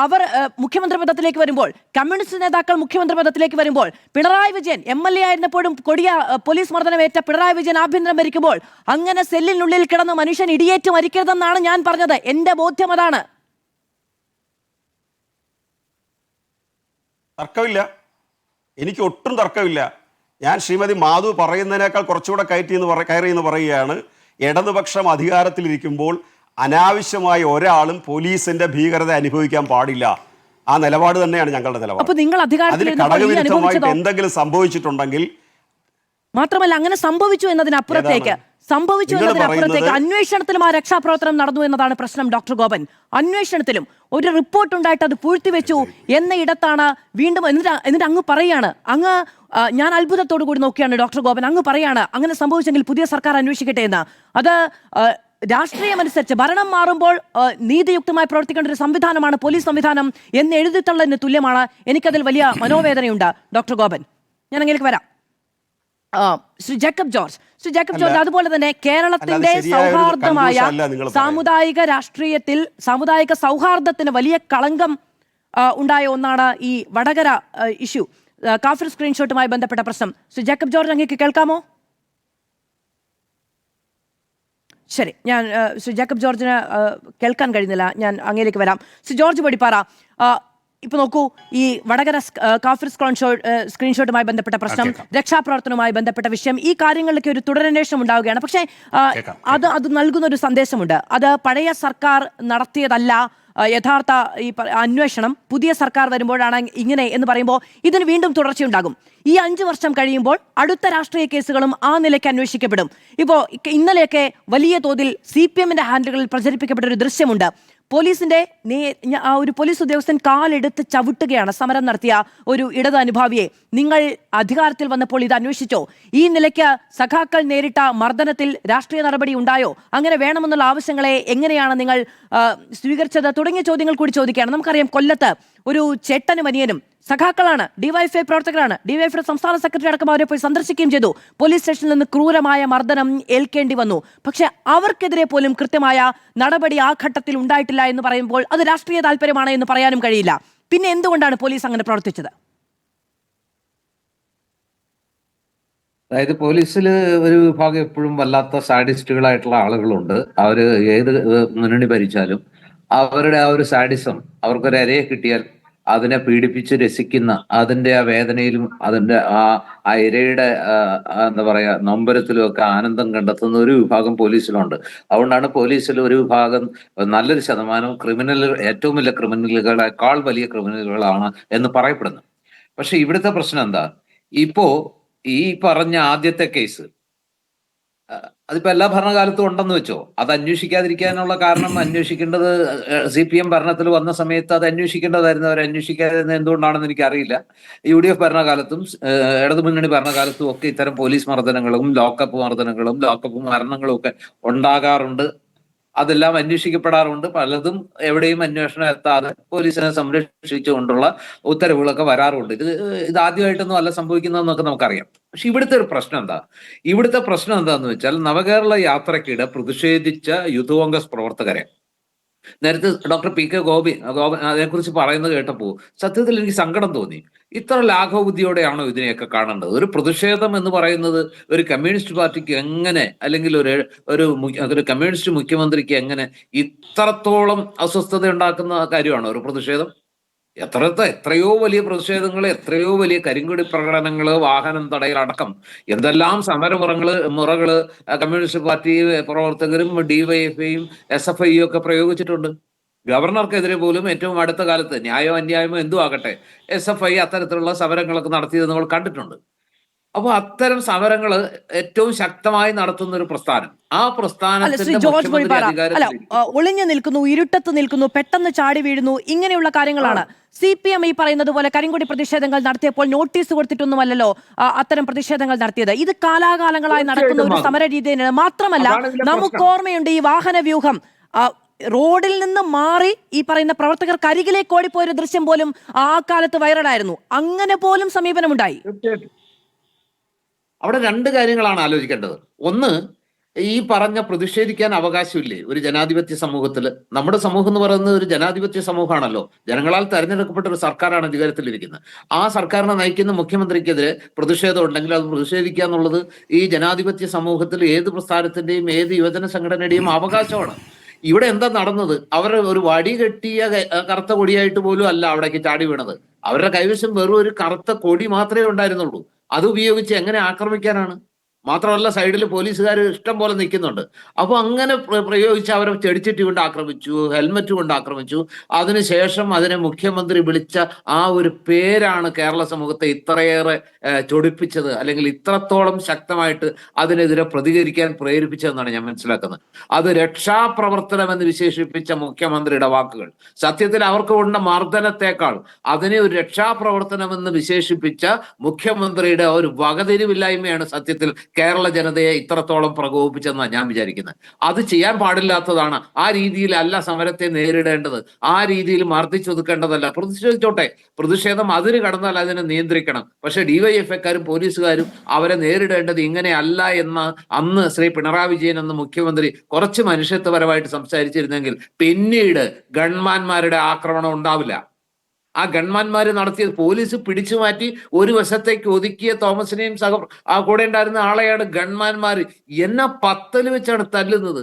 അവർ മുഖ്യമന്ത്രി പദത്തിലേക്ക് വരുമ്പോൾ, കമ്മ്യൂണിസ്റ്റ് നേതാക്കൾ മുഖ്യമന്ത്രി പദത്തിലേക്ക് വരുമ്പോൾ, പിണറായി വിജയൻ MLA ആയിരുന്നപ്പോഴും കൊടിയ പോലീസ് മർദ്ദനമേറ്റ പിണറായി വിജയൻ ആഭ്യന്തരം ഭരിക്കുമ്പോൾ അങ്ങനെ സെല്ലിനുള്ളിൽ കിടന്ന് മനുഷ്യൻ ഇടിയേറ്റ് മരിക്കരുതെന്നാണ് ഞാൻ പറഞ്ഞത്. എന്റെ ബോധ്യം അതാണ്. തർക്കമില്ല, എനിക്ക് ഒട്ടും തർക്കമില്ല. ഞാൻ ശ്രീമതി മാധു പറയുന്നതിനേക്കാൾ കുറച്ചുകൂടെ കയറി എന്ന് പറയുകയാണ്. ഇടതുപക്ഷം അധികാരത്തിലിരിക്കുമ്പോൾ അനാവശ്യമായി ഒരാളും പോലീസിന്റെ ഭീകരത അനുഭവിക്കാൻ പാടില്ല. ആ നിലപാട് തന്നെയാണ് ഞങ്ങളുടെ നിലപാട്. അതിൽ ഘടകവിരുദ്ധമായിട്ട് എന്തെങ്കിലും സംഭവിച്ചിട്ടുണ്ടെങ്കിൽ, മാത്രമല്ല അങ്ങനെ സംഭവിച്ചു എന്നതിനപ്പുറത്തേക്ക് അന്വേഷണത്തിലും ആ രക്ഷാപ്രവർത്തനം നടന്നു എന്നതാണ് പ്രശ്നം. ഡോക്ടർ ഗോപൻ, അന്വേഷണത്തിലും ഒരു റിപ്പോർട്ട് ഉണ്ടായിട്ട് അത് പൂഴ്ത്തിവെച്ചു എന്ന ഇടത്താണ് വീണ്ടും എന്നിട്ട് അങ്ങ് പറയാണ്, ഞാൻ അത്ഭുതത്തോടു കൂടി നോക്കിയാണ് ഡോക്ടർ ഗോപൻ, അങ്ങ് പറയാണ് അങ്ങനെ സംഭവിച്ചെങ്കിൽ പുതിയ സർക്കാർ അന്വേഷിക്കട്ടെ എന്ന്. അത് രാഷ്ട്രീയമനുസരിച്ച് ഭരണം മാറുമ്പോൾ നീതിയുക്തമായി പ്രവർത്തിക്കേണ്ട ഒരു സംവിധാനമാണ് പോലീസ് സംവിധാനം എന്ന് എഴുതിത്തള്ളതിന് തുല്യമാണ്. എനിക്കതിൽ വലിയ മനോവേദനയുണ്ട്. ഡോക്ടർ ഗോപൻ, ഞാൻ അങ്ങേക്ക് വരാം. ശ്രീ ജേക്കബ് ജോർജ്, അതുപോലെ തന്നെ കേരളത്തിന്റെ സൗഹാർദ്ദമായ സാമുദായിക രാഷ്ട്രീയത്തിൽ സാമുദായിക സൗഹാർദ്ദത്തിന് വലിയ കളങ്കം ഉണ്ടായ ഒന്നാണ് ഈ വടകര ഇഷ്യൂ, കാഫിർ സ്ക്രീൻഷോട്ടുമായി ബന്ധപ്പെട്ട പ്രശ്നം. ശ്രീ ജേക്കബ് ജോർജ്, അങ്ങേക്ക് കേൾക്കാമോ? ശരി, ഞാൻ ശ്രീ ജേക്കബ് ജോർജിന് കേൾക്കാൻ കഴിയുന്നില്ല, ഞാൻ അങ്ങേലേക്ക് വരാം. ശ്രീ ജോർജ് പടിപ്പാറ, ഇപ്പൊ നോക്കൂ, ഈ വടകര കാഫിർ സ്ക്രീൻഷോട്ടുമായി ബന്ധപ്പെട്ട പ്രശ്നം, രക്ഷാപ്രവർത്തനവുമായി ബന്ധപ്പെട്ട വിഷയം, ഈ കാര്യങ്ങളിലൊക്കെ ഒരു തുടരന്വേഷണം ഉണ്ടാവുകയാണ്. പക്ഷേ അത് നൽകുന്ന ഒരു സന്ദേശമുണ്ട്. അത് പഴയ സർക്കാർ നടത്തിയതല്ല യഥാർത്ഥ ഈ അന്വേഷണം, പുതിയ സർക്കാർ വരുമ്പോഴാണ് ഇങ്ങനെ എന്ന് പറയുമ്പോൾ ഇതിന് വീണ്ടും തുടർച്ചയുണ്ടാകും. ഈ 5 വർഷം കഴിയുമ്പോൾ അടുത്ത രാഷ്ട്രീയ കേസുകളും ആ നിലയ്ക്ക് അന്വേഷിക്കപ്പെടും. ഇപ്പോൾ ഇന്നലെയൊക്കെ വലിയ തോതിൽ CPM-ന്റെ ഹാൻഡിലുകളിൽ പ്രചരിപ്പിക്കപ്പെട്ട ഒരു ദൃശ്യമുണ്ട്. പോലീസിന്റെ ഒരു പോലീസ് ഉദ്യോഗസ്ഥൻ കാലെടുത്ത് ചവിട്ടുകയാണ് സമരം നടത്തിയ ഒരു ഇടത് അനുഭാവിയെ. നിങ്ങൾ അധികാരത്തിൽ വന്നപ്പോൾ ഇത് അന്വേഷിച്ചോ? ഈ നിലയ്ക്ക് സഖാക്കൾ നേരിട്ട മർദ്ദനത്തിൽ രാഷ്ട്രീയ നടപടി ഉണ്ടായോ? അങ്ങനെ വേണമെന്നുള്ള ആവശ്യങ്ങളെ എങ്ങനെയാണ് നിങ്ങൾ സ്വീകരിച്ചത് തുടങ്ങിയ ചോദ്യങ്ങൾ കൂടി ചോദിക്കുകയാണ്. നമുക്കറിയാം, കൊല്ലത്ത് ഒരു ചേട്ടനും അനിയനും സഖാക്കളാണ്, ഡിവൈഎഫ്ഐ പ്രവർത്തകരാണ്. ഡിവൈഎഫ്ഐ സംസ്ഥാന സെക്രട്ടറി അടക്കം അവരെ പോയി സന്ദർശിക്കുകയും ചെയ്തു. പോലീസ് സ്റ്റേഷനിൽ നിന്ന് ക്രൂരമായ മർദ്ദനം ഏൽക്കേണ്ടി വന്നു. പക്ഷെ അവർക്കെതിരെ പോലും കൃത്യമായ നടപടി ആ ഘട്ടത്തിൽ ഉണ്ടായിട്ടില്ല എന്ന് പറയുമ്പോൾ അത് രാഷ്ട്രീയ താല്പര്യമാണ് എന്ന് പറയാനും കഴിയില്ല. പിന്നെ എന്തുകൊണ്ടാണ് പോലീസ് അങ്ങനെ പ്രവർത്തിച്ചത്? അതായത് പോലീസിൽ ഒരു വിഭാഗം എപ്പോഴും വല്ലാത്ത സാഡിസ്റ്റുകളായിട്ടുള്ള ആളുകളുണ്ട്. അവര് ഏത് മുന്നണി ഭരിച്ചാലും അവരുടെ ആ ഒരു സാഡിസം, അവർക്കൊരു ഇരയെ കിട്ടിയാൽ അതിനെ പീഡിപ്പിച്ച് രസിക്കുന്ന, അതിന്റെ ആ വേദനയിലും അതിന്റെ ആ ഇരയുടെ എന്താ പറയാ നൊമ്പരത്തിലും ഒക്കെ ആനന്ദം കണ്ടെത്തുന്ന ഒരു വിഭാഗം പോലീസിലുണ്ട്. അതുകൊണ്ടാണ് പോലീസിൽ ഒരു വിഭാഗം, നല്ലൊരു ശതമാനം ഏറ്റവും വലിയ ക്രിമിനലുകളെക്കാൾ വലിയ ക്രിമിനലുകളാണ് എന്ന് പറയപ്പെടുന്നു. പക്ഷെ ഇവിടുത്തെ പ്രശ്നം എന്താ? ഇപ്പോ ഈ പറഞ്ഞ ആദ്യത്തെ കേസ് അതിപ്പോ എല്ലാ ഭരണകാലത്തും ഉണ്ടെന്ന് വെച്ചോ. അത് അന്വേഷിക്കാതിരിക്കാനുള്ള കാരണം, അന്വേഷിക്കേണ്ടത് CPM ഭരണത്തിൽ വന്ന സമയത്ത് അത് അന്വേഷിക്കേണ്ടതായിരുന്നു. അവർ അന്വേഷിക്കാതിരുന്നത് എന്തുകൊണ്ടാണെന്ന് എനിക്കറിയില്ല. UDF ഭരണകാലത്തും ഇടതുമുന്നണി ഭരണകാലത്തും ഒക്കെ ഇത്തരം പോലീസ് മർദ്ദനങ്ങളും ലോക്കപ്പ് മരണങ്ങളും ഒക്കെ ഉണ്ടാകാറുണ്ട്. അതെല്ലാം അന്വേഷിക്കപ്പെടാറുണ്ട്. പലതും എവിടെയും അന്വേഷണം എത്താതെ പോലീസിനെ സംരക്ഷിച്ചുകൊണ്ടുള്ള ഉത്തരവുകളൊക്കെ വരാറുണ്ട്. ഇത് ആദ്യമായിട്ടൊന്നും അല്ല സംഭവിക്കുന്നതെന്നൊക്കെ നമുക്കറിയാം. പക്ഷെ ഇവിടുത്തെ പ്രശ്നം എന്താന്ന് വെച്ചാൽ, നവകേരള യാത്രക്കിടെ പ്രതിഷേധിച്ച യൂത്ത് കോൺഗ്രസ് പ്രവർത്തകരെ നേരത്തെ ഡോക്ടർ PK ഗോപൻ അതേക്കുറിച്ച് പറയുന്നത് കേട്ടപ്പോൾ സത്യത്തിൽ എനിക്ക് സങ്കടം തോന്നി. ഇത്ര ലാഘവബുദ്ധിയോടെയാണോ ഇതിനെയൊക്കെ കാണേണ്ടത്? ഒരു പ്രതിഷേധം എന്ന് പറയുന്നത് ഒരു കമ്മ്യൂണിസ്റ്റ് പാർട്ടിക്ക് എങ്ങനെ, അല്ലെങ്കിൽ ഒരു കമ്മ്യൂണിസ്റ്റ് മുഖ്യമന്ത്രിക്ക് എങ്ങനെ ഇത്രത്തോളം അസ്വസ്ഥത ഉണ്ടാക്കുന്ന കാര്യമാണോ ഒരു പ്രതിഷേധം? എത്രയോ വലിയ പ്രതിഷേധങ്ങൾ, എത്രയോ വലിയ കരിങ്കൊടി പ്രകടനങ്ങള്, വാഹനം തടയലടക്കം എന്തെല്ലാം മുറകള് കമ്മ്യൂണിസ്റ്റ് പാർട്ടി പ്രവർത്തകരും DYFഐയും SFIയും ഒക്കെ പ്രയോഗിച്ചിട്ടുണ്ട്. ഗവർണർക്കെതിരെ പോലും ഏറ്റവും അടുത്ത കാലത്ത് ന്യായമോ അന്യായമോ എന്തും ആകട്ടെ SFI അത്തരത്തിലുള്ള സമരങ്ങളൊക്കെ നടത്തിയത് നമ്മൾ കണ്ടിട്ടുണ്ട്. അപ്പൊ അത്തരം സമരങ്ങള് ഏറ്റവും ശക്തമായി നടത്തുന്ന ഒരു പ്രസ്ഥാനം, ആ പ്രസ്ഥാനത്തിന്റെ ഒളിഞ്ഞു നിൽക്കുന്നു, ഇരുട്ടത്ത് നിൽക്കുന്നു, പെട്ടെന്ന് ചാടി വീഴുന്നു, ഇങ്ങനെയുള്ള കാര്യങ്ങളാണ്. CPM ഈ പറയുന്നത് പോലെ കരിങ്കൊടി പ്രതിഷേധങ്ങൾ നടത്തിയപ്പോൾ നോട്ടീസ് കൊടുത്തിട്ടൊന്നുമല്ലല്ലോ അത്തരം പ്രതിഷേധങ്ങൾ നടത്തിയത്. ഇത് കാലാകാലങ്ങളായി നടക്കുന്ന ഒരു സമര രീതിയാണ്. മാത്രമല്ല, നമുക്ക് ഓർമ്മയുണ്ട് ഈ വാഹന വ്യൂഹം റോഡിൽ നിന്ന് മാറി ഈ പറയുന്ന പ്രവർത്തകർക്ക് അരികിലേക്ക് ഓടിപ്പോയൊരു ദൃശ്യം പോലും ആ കാലത്ത് വൈറലായിരുന്നു. അങ്ങനെ പോലും സമീപനമുണ്ടായി. അവിടെ 2 കാര്യങ്ങളാണ് ആലോചിക്കേണ്ടത്. ഒന്ന്, ഈ പറഞ്ഞ പ്രതിഷേധിക്കാൻ അവകാശമില്ലേ ഒരു ജനാധിപത്യ സമൂഹത്തിൽ? നമ്മുടെ സമൂഹം എന്ന് പറയുന്നത് ഒരു ജനാധിപത്യ സമൂഹമാണല്ലോ. ജനങ്ങളാൽ തെരഞ്ഞെടുക്കപ്പെട്ട ഒരു സർക്കാരാണ് അധികാരത്തിലിരിക്കുന്നത്. ആ സർക്കാരിനെ നയിക്കുന്ന മുഖ്യമന്ത്രിക്കെതിരെ പ്രതിഷേധം ഉണ്ടെങ്കിൽ അത് പ്രതിഷേധിക്കുക എന്നുള്ളത് ഈ ജനാധിപത്യ സമൂഹത്തിൽ ഏത് പ്രസ്ഥാനത്തിന്റെയും ഏത് യുവജന സംഘടനയുടെയും അവകാശമാണ്. ഇവിടെ എന്താ നടന്നത്? അവർ ഒരു വടി കെട്ടിയ കറുത്ത കൊടിയായിട്ട് പോലും അല്ല അവിടേക്ക് ചാടി വീണത്. അവരുടെ കൈവശം വെറും ഒരു കറുത്ത കൊടി മാത്രമേ ഉണ്ടായിരുന്നുള്ളൂ. അത് ഉപയോഗിച്ച് എങ്ങനെ ആക്രമിക്കാനാണ്? മാത്രമല്ല സൈഡിൽ പോലീസുകാർ ഇഷ്ടം പോലെ നിൽക്കുന്നുണ്ട്. അപ്പൊ അങ്ങനെ പ്രയോഗിച്ച് അവരെ ചെടിച്ചിട്ട് കൊണ്ട് ആക്രമിച്ചു, ഹെൽമറ്റ് കൊണ്ട് ആക്രമിച്ചു. അതിനുശേഷം അതിനെ മുഖ്യമന്ത്രി വിളിച്ച ആ ഒരു പേരാണ് കേരള സമൂഹത്തെ ഇത്രയേറെ ചൊടിപ്പിച്ചത്, അല്ലെങ്കിൽ ഇത്രത്തോളം ശക്തമായിട്ട് അതിനെതിരെ പ്രതികരിക്കാൻ പ്രേരിപ്പിച്ചതെന്നാണ് ഞാൻ മനസ്സിലാക്കുന്നത്. അത് രക്ഷാപ്രവർത്തനം എന്ന് വിശേഷിപ്പിച്ച മുഖ്യമന്ത്രിയുടെ വാക്കുകൾ സത്യത്തിൽ അവർക്ക് കൊണ്ട മർദ്ദനത്തെക്കാൾ അതിനെ ഒരു രക്ഷാപ്രവർത്തനം എന്ന് വിശേഷിപ്പിച്ച മുഖ്യമന്ത്രിയുടെ ഒരു വകതിരിവില്ലായ്മയാണ് സത്യത്തിൽ കേരള ജനതയെ ഇത്രത്തോളം പ്രകോപിപ്പിച്ചെന്നാണ് ഞാൻ വിചാരിക്കുന്നത്. അത് ചെയ്യാൻ പാടില്ലാത്തതാണ്. ആ രീതിയിലല്ല സമരത്തെ നേരിടേണ്ടത്, ആ രീതിയിൽ മർദ്ദിച്ചൊതുക്കേണ്ടതല്ല. പ്രതിഷേധിച്ചോട്ടെ, പ്രതിഷേധം അതിന് കടന്നാൽ അതിനെ നിയന്ത്രിക്കണം. പക്ഷെ ഡിവൈഎഫ്ഐക്കാരും പോലീസുകാരും അവരെ നേരിടേണ്ടത് ഇങ്ങനെയല്ല എന്ന് അന്ന് ശ്രീ പിണറായി വിജയൻ എന്ന മുഖ്യമന്ത്രി കുറച്ച് മനുഷ്യത്വപരമായിട്ട് സംസാരിച്ചിരുന്നെങ്കിൽ പിന്നീട് ഗൺമാന്മാരുടെ ആക്രമണം ഉണ്ടാവില്ല. ആ ഗൺമാന്മാര് നടത്തിയത് പോലീസ് പിടിച്ചു മാറ്റി ഒരു വശത്തേക്ക് ഒതുക്കിയ തോമസിനെയും കൂടെ ഉണ്ടായിരുന്ന ആളെയാണ് ഗൺമാന്മാര് എന്നെ പത്തല് വെച്ചാണ് തല്ലുന്നത്.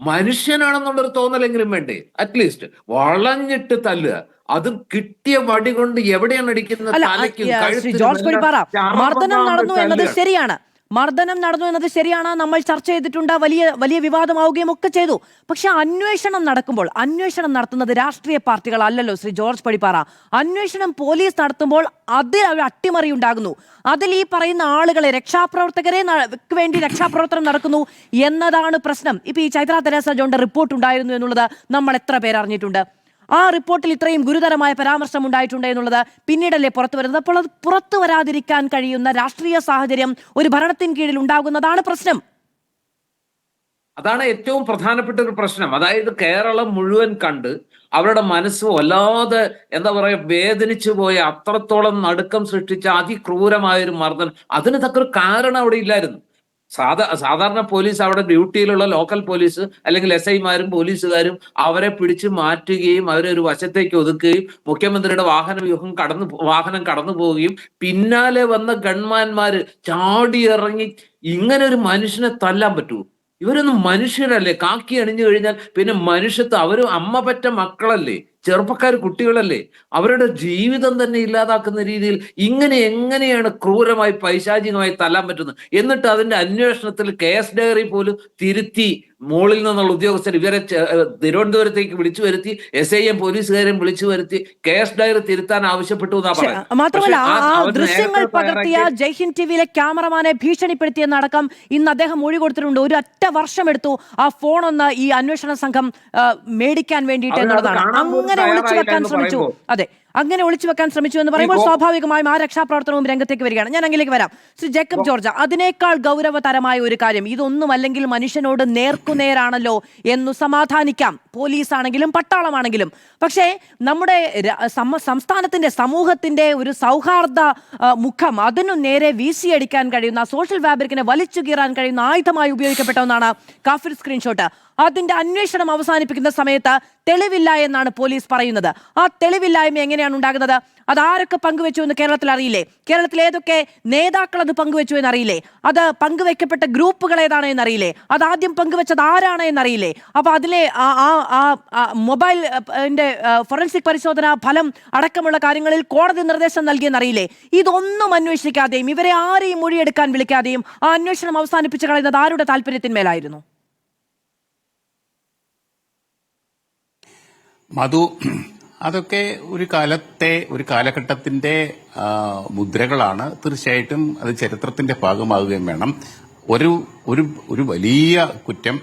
മനുഷ്യനാണെന്നുള്ളൊരു തോന്നലെങ്കിലും വേണ്ടേ? അറ്റ്ലീസ്റ്റ് വളഞ്ഞിട്ട് തല്ലുക, അതും കിട്ടിയ വടി കൊണ്ട് എവിടെയാണ് അടിക്കുന്നത്? ശ്രീ ജോർജ് പടിപ്പാറ, മർദ്ദനം നടന്നു എന്നത് ശരിയാണ്, മർദ്ദനം നടന്നു എന്നത് ശരിയാണ്. നമ്മൾ ചർച്ച ചെയ്തിട്ടുണ്ട്, വലിയ വലിയ വിവാദമാവുകയും ഒക്കെ ചെയ്തു. പക്ഷെ അന്വേഷണം നടക്കുമ്പോൾ അന്വേഷണം നടത്തുന്നത് രാഷ്ട്രീയ പാർട്ടികളല്ലല്ലോ ശ്രീ ജോർജ് പടിപ്പാറ. അന്വേഷണം പോലീസ് നടത്തുമ്പോൾ അതിൽ ഒരു അട്ടിമറി ഉണ്ടാകുന്നു. അതിൽ ഈ പറയുന്ന ആളുകളെ രക്ഷാപ്രവർത്തകരെ വേണ്ടി രക്ഷാപ്രവർത്തനം നടക്കുന്നു എന്നതാണ് പ്രശ്നം. ഇപ്പൊ ഈ ചൈത്ര തെരേസ ജോണിന്റെ റിപ്പോർട്ട് ഉണ്ടായിരുന്നു എന്നുള്ളത് നമ്മൾ എത്ര പേർ അറിഞ്ഞിട്ടുണ്ട്? ആ റിപ്പോർട്ടിൽ ഇത്രയും ഗുരുതരമായ പരാമർശം ഉണ്ടായിട്ടുണ്ട് എന്നുള്ളത് പിന്നീടല്ലേ പുറത്തു വരുന്നത്. അപ്പോൾ അത് പുറത്തു വരാതിരിക്കാൻ കഴിയുന്ന രാഷ്ട്രീയ സാഹചര്യം ഒരു ഭരണത്തിന് കീഴിൽ ഉണ്ടാകുന്നതാണ് പ്രശ്നം. അതാണ് ഏറ്റവും പ്രധാനപ്പെട്ട ഒരു പ്രശ്നം. അതായത് കേരളം മുഴുവൻ കണ്ട് അവരുടെ മനസ്സ് വല്ലാതെ എന്താ പറയാ വേദനിച്ചു പോയ, അത്രത്തോളം നടുക്കം സൃഷ്ടിച്ച അതിക്രൂരമായൊരു മർദ്ദനം, അതിന് തക്കൊരു കാരണം അവിടെ ഇല്ലായിരുന്നു. സാധാരണ പോലീസ് അവിടെ ഡ്യൂട്ടിയിലുള്ള ലോക്കൽ പോലീസ് അല്ലെങ്കിൽ SI-മാരും പോലീസുകാരും അവരെ പിടിച്ചു മാറ്റുകയും അവരെ ഒരു വശത്തേക്ക് ഒതുക്കുകയും മുഖ്യമന്ത്രിയുടെ വാഹനം കടന്നു പോവുകയും പിന്നാലെ വന്ന ഗൺമാന്മാര് ചാടിയിറങ്ങി ഇങ്ങനെ ഒരു മനുഷ്യനെ തല്ലാൻ പറ്റുമോ? ഇവരൊന്നും മനുഷ്യരല്ലേ? കാക്കി അണിഞ്ഞു കഴിഞ്ഞാൽ പിന്നെ മനുഷ്യത്വം, അവരും അമ്മ പറ്റ മക്കളല്ലേ, ചെറുപ്പക്കാർ കുട്ടികളല്ലേ? അവരുടെ ജീവിതം തന്നെ ഇല്ലാതാക്കുന്ന രീതിയിൽ ഇങ്ങനെ എങ്ങനെയാണ് ക്രൂരമായി പൈശാചികമായി തല്ലാൻ പറ്റുന്നത്? എന്നിട്ട് അതിന്റെ അന്വേഷണത്തിൽ കേസ് ഡയറി പോലും തിരുത്തി മുകളിൽ നിന്നുള്ള ഉദ്യോഗസ്ഥർ ഇവരെ തിരുവനന്തപുരത്തേക്ക് വിളിച്ചു വരുത്തി, SIM പോലീസുകാരെയും വിളിച്ചു വരുത്തി കേസ് ഡയറി തിരുത്താൻ ആവശ്യപ്പെട്ടു എന്നാ പറയുന്നത്. മാത്രമല്ല ആ ദൃശ്യങ്ങൾ പകർത്തിയ ജയ്ഹിന്ദ് ടിവിയിലെ ക്യാമറമാനെ ഭീഷണിപ്പെടുത്തിയെന്നടക്കം ഇന്ന് അദ്ദേഹം മൊഴി കൊടുത്തിട്ടുണ്ട്. ഒരു ഒറ്റ വർഷം എടുത്തു ആ ഫോണൊന്ന് ഈ അന്വേഷണ സംഘം മേടിക്കാൻ വേണ്ടിയിട്ട് എന്നുള്ളതാണ്. അങ്ങനെ ഒളിച്ചു വെക്കാൻ ശ്രമിച്ചു. അതെ, അങ്ങനെ ഒളിച്ചു വെക്കാൻ ശ്രമിച്ചു എന്ന് പറയുമ്പോൾ സ്വാഭാവികമായും ആ രക്ഷാപ്രവർത്തനവും രംഗത്തേക്ക് വരികയാണ്. ഞാൻ അങ്ങിലേക്ക് വരാം. ശ്രീ ജേക്കബ് ജോർജ്, അതിനേക്കാൾ ഗൗരവതരമായ ഒരു കാര്യം, ഇതൊന്നും അല്ലെങ്കിൽ മനുഷ്യനോട് നേർക്കുനേരാണല്ലോ എന്നു സമാധാനിക്കാം, പോലീസ് ആണെങ്കിലും പട്ടാളമാണെങ്കിലും. പക്ഷേ നമ്മുടെ സംസ്ഥാനത്തിന്റെ സമൂഹത്തിന്റെ ഒരു സൗഹാർദ്ദ മുഖം, അതിനു നേരെ വീശിയടിക്കാൻ കഴിയുന്ന, സോഷ്യൽ ഫാബ്രിക്കിനെ വലിച്ചു കീറാൻ കഴിയുന്ന ആയുധമായി ഉപയോഗിക്കപ്പെട്ട ഒന്നാണ് കാഫിർ സ്ക്രീൻഷോട്ട്. അതിന്റെ അന്വേഷണം അവസാനിപ്പിക്കുന്ന സമയത്ത് തെളിവില്ല എന്നാണ് പോലീസ് പറയുന്നത്. ആ തെളിവില്ലായ്മ എങ്ങനെയാണ് ഉണ്ടാകുന്നത്? അത് ആരൊക്കെ പങ്കുവെച്ചു എന്ന് കേരളത്തിൽ അറിയില്ലേ? കേരളത്തിൽ ഏതൊക്കെ നേതാക്കൾ അത് പങ്കുവെച്ചു എന്നറിയില്ലേ? അത് പങ്കുവെക്കപ്പെട്ട ഗ്രൂപ്പുകൾ ഏതാണ് എന്നറിയില്ലേ? അത് ആദ്യം പങ്കുവെച്ചത് ആരാണ് എന്നറിയില്ലേ? അപ്പൊ അതിലെ മൊബൈൽ ഫോറൻസിക് പരിശോധന ഫലം അടക്കമുള്ള കാര്യങ്ങളിൽ കോടതി നിർദ്ദേശം നൽകിയെന്നറിയില്ലേ? ഇതൊന്നും അന്വേഷിക്കാതെയും ഇവരെ ആരെയും മൊഴിയെടുക്കാൻ വിളിക്കാതെയും ആ അന്വേഷണം അവസാനിപ്പിച്ചു കളയുന്നത് ആരുടെ താല്പര്യത്തിന്മേലായിരുന്നു? മധു, അതൊക്കെ ഒരു കാലഘട്ടത്തിന്റെ മുദ്രകളാണ്. തീർച്ചയായിട്ടും അത് ചരിത്രത്തിന്റെ ഭാഗമാവുകയും വേണം. ഒരു വലിയ കുറ്റം,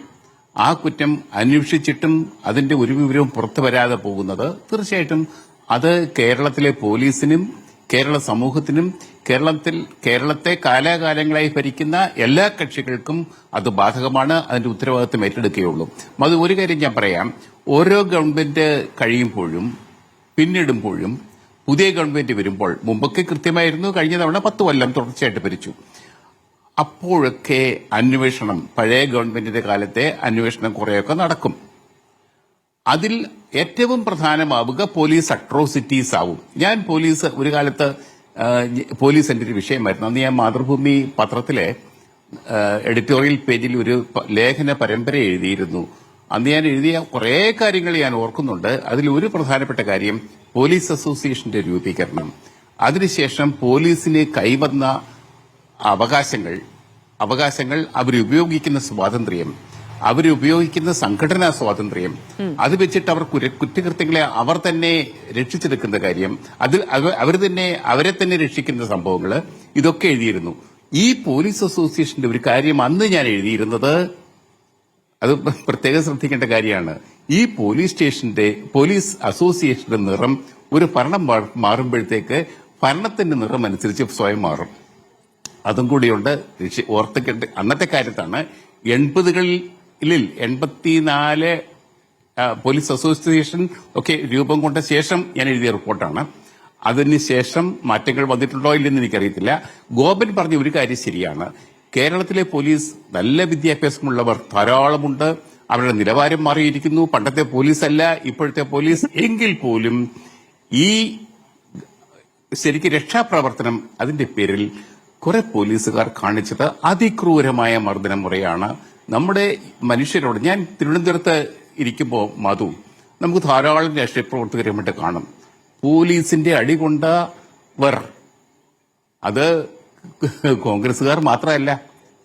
ആ കുറ്റം അന്വേഷിച്ചിട്ടും അതിന്റെ ഒരു വിവരവും പുറത്തു വരാതെ പോകുന്നത് തീർച്ചയായിട്ടും അത് കേരളത്തിലെ പോലീസിനും കേരള സമൂഹത്തിനും കേരളത്തെ കാലാകാലങ്ങളായി ഭരിക്കുന്ന എല്ലാ കക്ഷികൾക്കും അത് ബാധകമാണ്. അതിന്റെ ഉത്തരവാദിത്വം ഏറ്റെടുക്കുകയുള്ളൂ. അത് ഒരു കാര്യം ഞാൻ പറയാം, ഓരോ ഗവൺമെന്റ് കഴിയുമ്പോഴും പിന്നിടുമ്പോഴും പുതിയ ഗവൺമെന്റ് വരുമ്പോൾ, മുമ്പൊക്കെ കൃത്യമായിരുന്നു, കഴിഞ്ഞ തവണ 10 കൊല്ലം തുടർച്ചയായിട്ട് ഭരിച്ചു, അപ്പോഴൊക്കെ അന്വേഷണം, പഴയ ഗവൺമെന്റിന്റെ കാലത്തെ അന്വേഷണം കുറെയൊക്കെ നടക്കും. അതിൽ ഏറ്റവും പ്രധാനമാവുക പോലീസ് അട്രോസിറ്റീസ് ആവും. ഞാൻ പോലീസ് ഒരു കാലത്ത് പോലീസ് എന്റെ ഒരു വിഷയമായിരുന്നു. അന്ന് ഞാൻ മാതൃഭൂമി പത്രത്തിലെ എഡിറ്റോറിയൽ പേജിൽ ഒരു ലേഖന പരമ്പര എഴുതിയിരുന്നു. അന്ന് ഞാൻ എഴുതിയ കുറേ കാര്യങ്ങൾ ഞാൻ ഓർക്കുന്നുണ്ട്. അതിൽ ഒരു പ്രധാനപ്പെട്ട കാര്യം പോലീസ് അസോസിയേഷന്റെ രൂപീകരണം, അതിനുശേഷം പോലീസിന് കൈവന്ന അവകാശങ്ങൾ അവരുപയോഗിക്കുന്ന സ്വാതന്ത്ര്യം, അവരുപയോഗിക്കുന്ന സംഘടനാ സ്വാതന്ത്ര്യം, അത് വെച്ചിട്ട് അവർ കുറ്റകൃത്യങ്ങളെ അവർ തന്നെ രക്ഷിച്ചെടുക്കുന്ന കാര്യം, അവരെ തന്നെ രക്ഷിക്കുന്ന സംഭവങ്ങൾ, ഇതൊക്കെ എഴുതിയിരുന്നു. ഈ പോലീസ് അസോസിയേഷന്റെ ഒരു കാര്യം അന്ന് ഞാൻ എഴുതിയിരുന്നത്, അത് പ്രത്യേകം ശ്രദ്ധിക്കേണ്ട കാര്യമാണ്, ഈ പോലീസ് അസോസിയേഷന്റെ നിറം ഒരു ഭരണം മാറുമ്പോഴത്തേക്ക് ഭരണത്തിന്റെ നിറം അനുസരിച്ച് സ്വയം മാറും. അതും കൂടിയുണ്ട് ഓർത്തേണ്ട. അന്നത്തെ കാര്യത്താണ് 84 പോലീസ് അസോസിയേഷൻ ഒക്കെ രൂപം കൊണ്ട ശേഷം ഞാൻ എഴുതിയ റിപ്പോർട്ടാണ്. അതിനുശേഷം മാറ്റങ്ങൾ വന്നിട്ടുണ്ടോ ഇല്ലെന്ന് എനിക്കറിയത്തില്ല. ഗോപൻ പറഞ്ഞ ഒരു കാര്യം ശരിയാണ്. കേരളത്തിലെ പോലീസ് നല്ല വിദ്യാഭ്യാസമുള്ളവർ ധാരാളമുണ്ട്. അവരുടെ നിലവാരം മാറിയിരിക്കുന്നു. പണ്ടത്തെ പോലീസ് അല്ല ഇപ്പോഴത്തെ പോലീസ്. എങ്കിൽ പോലും ഈ ശരിക്കും രക്ഷാപ്രവർത്തനം, അതിന്റെ പേരിൽ കുറെ പോലീസുകാർ കാണിച്ചത് അതിക്രൂരമായ മർദ്ദന മുറയാണ് നമ്മുടെ മനുഷ്യരോട്. ഞാൻ തിരുവനന്തപുരത്ത് ഇരിക്കുമ്പോൾ മധു, നമുക്ക് ധാരാളം രാഷ്ട്രീയ പ്രവർത്തകരെ മറ്റും കാണും. പോലീസിന്റെ അടികൊണ്ടവർ അത് കോൺഗ്രസുകാർ മാത്രമല്ല,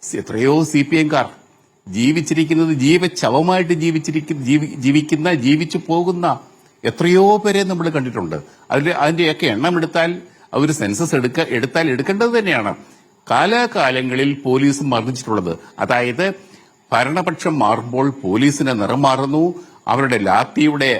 എത്രയോ CPM-കാർ ജീവിച്ചിരിക്കുന്നത് ജീവച്ഛവമായിട്ട് ജീവിച്ചു പോകുന്ന എത്രയോ പേരെ നമ്മൾ കണ്ടിട്ടുണ്ട്. അതിന്റെയൊക്കെ എണ്ണം എടുത്താൽ അവർ സെൻസസ് എടുക്കേണ്ടത് തന്നെയാണ്. കാലാകാലങ്ങളിൽ പോലീസ് മർദ്ദിച്ചിട്ടുള്ളത്, അതായത് ഭരണപക്ഷം മാറുമ്പോൾ പോലീസിന്റെ നിറം മാറുന്നു, അവരുടെ ലാത്തിയുടെ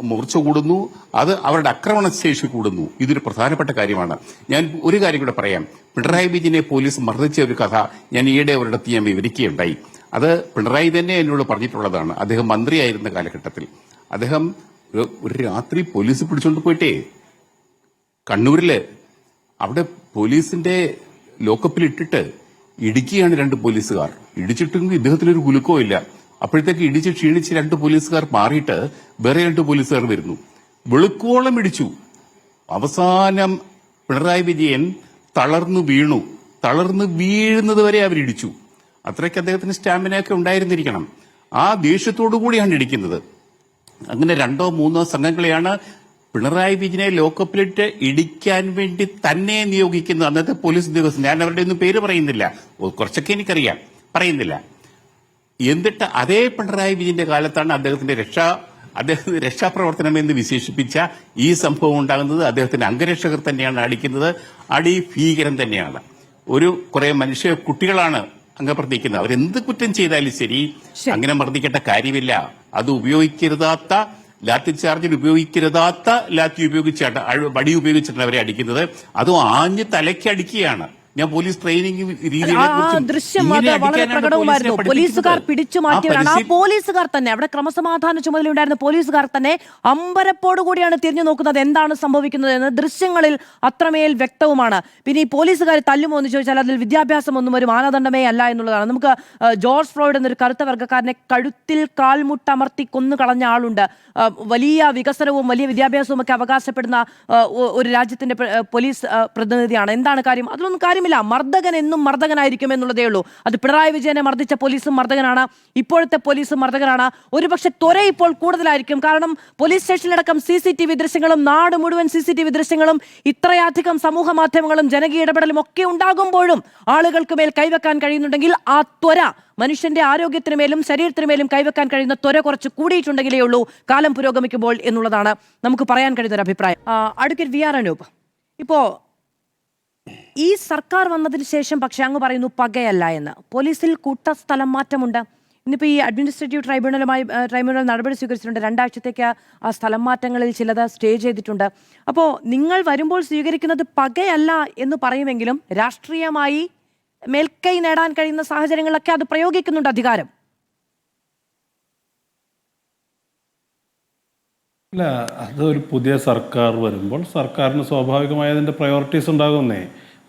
മൂർച്ച കൂടുന്നു, അത് അവരുടെ ആക്രമണശേഷി കൂടുന്നു. ഇതൊരു പ്രധാനപ്പെട്ട കാര്യമാണ്. ഞാൻ ഒരു കാര്യം കൂടെ പറയാം. പിണറായി വിജയനെ പോലീസ് മർദ്ദിച്ച ഒരു കഥ ഞാൻ ഈയിടെ ഒരിടത്ത് ഞാൻ വിവരിക്കുകയുണ്ടായി. അത് പിണറായി തന്നെ എന്നോട് പറഞ്ഞിട്ടുള്ളതാണ്. അദ്ദേഹം മന്ത്രിയായിരുന്ന കാലഘട്ടത്തിൽ അദ്ദേഹം ഒരു രാത്രി പോലീസ് പിടിച്ചുകൊണ്ട് പോയിട്ടേ കണ്ണൂരില് അവിടെ പോലീസിന്റെ ലോക്കപ്പിൽ ഇട്ടിട്ട് ഇടിക്കുകയാണ് 2 പോലീസുകാർ. ഇടിച്ചിട്ടെങ്കിൽ ഇദ്ദേഹത്തിനൊരു കുലുക്കോ ഇല്ല. അപ്പോഴത്തേക്ക് ഇടിച്ച് ക്ഷീണിച്ച് 2 പോലീസുകാർ മാറിയിട്ട് വേറെ 2 പോലീസുകാർ വരുന്നു. വെളുക്കോളം ഇടിച്ചു. അവസാനം പിണറായി വിജയൻ തളർന്നു വീഴുന്നത് വരെ അവരിടിച്ചു. അത്രയ്ക്ക് അദ്ദേഹത്തിന് സ്റ്റാമിനയൊക്കെ ഉണ്ടായിരുന്നിരിക്കണം. ആ ദേഷ്യത്തോടു കൂടിയാണ് ഇടിക്കുന്നത്. അങ്ങനെ 2 or 3 സംഘങ്ങളെയാണ് പിണറായി വിജയനെ ലോക്കപ്പിലിട്ട് ഇടിക്കാൻ വേണ്ടി തന്നെ നിയോഗിക്കുന്നത് അന്നത്തെ പോലീസ് ഉദ്യോഗസ്ഥൻ. ഞാൻ അവരുടെ ഒന്നും പേര് പറയുന്നില്ല, കുറച്ചൊക്കെ എനിക്കറിയാം, പറയുന്നില്ല. എന്നിട്ട് അതേ പിണറായി വിജയന്റെ കാലത്താണ് അദ്ദേഹത്തിന്റെ രക്ഷാപ്രവർത്തനം എന്ന് വിശേഷിപ്പിച്ച ഈ സംഭവം ഉണ്ടാകുന്നത്. അദ്ദേഹത്തിന്റെ അംഗരക്ഷകർ തന്നെയാണ് അടിക്കുന്നത്. അടി ഭീകരം തന്നെയാണ്. കുറെ കുട്ടികളാണ് അംഗപ്രതിക്കുന്നത്. അവരെന്ത് കുറ്റം ചെയ്താലും ശരി, അങ്ങനെ മർദ്ദിക്കേണ്ട കാര്യമില്ല. അത് ഉപയോഗിക്കരുതാത്ത ലാത്തി ചാർജിൽ ഉപയോഗിക്കരുതാത്ത ലാത്തി വടി ഉപയോഗിച്ചിട്ടാണ് അവരെ അടിക്കുന്നത്. അതും ആഞ്ഞ് തലയ്ക്ക് അടിക്കുകയാണ്. ഞാൻ പോലീസ് ട്രെയിനിങ് ദൃശ്യം അത് വളരെ പ്രകടവുമായിരുന്നു. പോലീസുകാർ പിടിച്ചു മാറ്റിയവരാണ്. ആ പോലീസുകാർ തന്നെ, അവിടെ ക്രമസമാധാന ചുമതലയുണ്ടായിരുന്ന പോലീസുകാർ തന്നെ അമ്പരപ്പോടുകൂടിയാണ് തിരിഞ്ഞു നോക്കുന്നത് എന്താണ് സംഭവിക്കുന്നത് എന്ന്. ദൃശ്യങ്ങളിൽ അത്രമേൽ വ്യക്തവുമാണ്. പിന്നെ ഈ പോലീസുകാർ തല്ലുമോ എന്ന് ചോദിച്ചാൽ അതിൽ വിദ്യാഭ്യാസമൊന്നും ഒരു മാനദണ്ഡമേ അല്ല എന്നുള്ളതാണ്. നമുക്ക് ജോർജ് ഫ്ലോയ്ഡ് എന്നൊരു കറുത്ത വർഗ്ഗക്കാരനെ കഴുത്തിൽ കാൽമുട്ടമർത്തി കൊന്നു കളഞ്ഞ ആളുണ്ട്. വലിയ വികസനവും വലിയ വിദ്യാഭ്യാസവും ഒക്കെ അവകാശപ്പെടുന്ന ഒരു രാജ്യത്തിന്റെ പോലീസ് പ്രതിനിധിയാണ്. എന്താണ് കാര്യം? അതിലൊന്നും കാര്യമില്ല. മർദ്ദകൻ എന്നും മർദ്ദകനായിരിക്കും എന്നുള്ളതേ ഉള്ളൂ. അത് പിണറായി വിജയനെ മർദ്ദിച്ച പോലീസും മർദ്ദകനാണ്, ഇപ്പോഴത്തെ പോലീസും മർദ്ദകനാണ്. ഒരുപക്ഷെ ത്വര ഇപ്പോൾ കൂടുതലായിരിക്കും. കാരണം പോലീസ് സ്റ്റേഷനിലടക്കം CCTV ദൃശ്യങ്ങളും നാട് മുഴുവൻ CCTV ദൃശ്യങ്ങളും ഇത്രയധികം സമൂഹ മാധ്യമങ്ങളും ജനകീയ ഇടപെടലും ഒക്കെ ഉണ്ടാകുമ്പോഴും ആളുകൾക്ക് മേൽ കൈവെക്കാൻ കഴിയുന്നുണ്ടെങ്കിൽ ആ ത്വര, മനുഷ്യന്റെ ആരോഗ്യത്തിനുമേലും ശരീരത്തിനുമേലും കൈവെക്കാൻ കഴിയുന്ന ത്വര കുറച്ച് കൂടിയിട്ടുണ്ടെങ്കിലേ ഉള്ളൂ കാലം പുരോഗമിക്കുമ്പോൾ എന്നുള്ളതാണ് നമുക്ക് പറയാൻ കഴിയുന്ന ഒരു അഭിപ്രായം. അഡ്വക്കേറ്റ് VR അനൂപ്, ഇപ്പോ ഈ സർക്കാർ വന്നതിന് ശേഷം പക്ഷെ അങ്ങ് പറയുന്നു പകയല്ല എന്ന്. പോലീസിൽ കൂട്ട സ്ഥലം മാറ്റമുണ്ട്. ഇന്നിപ്പോൾ ഈ അഡ്മിനിസ്ട്രേറ്റീവ് ട്രൈബ്യൂണൽ നടപടി സ്വീകരിച്ചിട്ടുണ്ട്. 2 ആഴ്ചത്തേക്ക് ആ സ്ഥലം മാറ്റങ്ങളിൽ ചിലത് സ്റ്റേ ചെയ്തിട്ടുണ്ട്. അപ്പോൾ നിങ്ങൾ വരുമ്പോൾ സ്വീകരിക്കുന്നത് പകയല്ല എന്ന് പറയുമെങ്കിലും രാഷ്ട്രീയമായി മേൽക്കൈ നേടാൻ കഴിയുന്ന സാഹചര്യങ്ങളിലൊക്കെ അത് പ്രയോഗിക്കുന്നുണ്ട് അധികാരം. അല്ല, അതൊരു പുതിയ സർക്കാർ വരുമ്പോൾ സർക്കാരിന് സ്വാഭാവികമായി അതിൻ്റെ പ്രയോറിറ്റീസ് ഉണ്ടാകുന്നേ.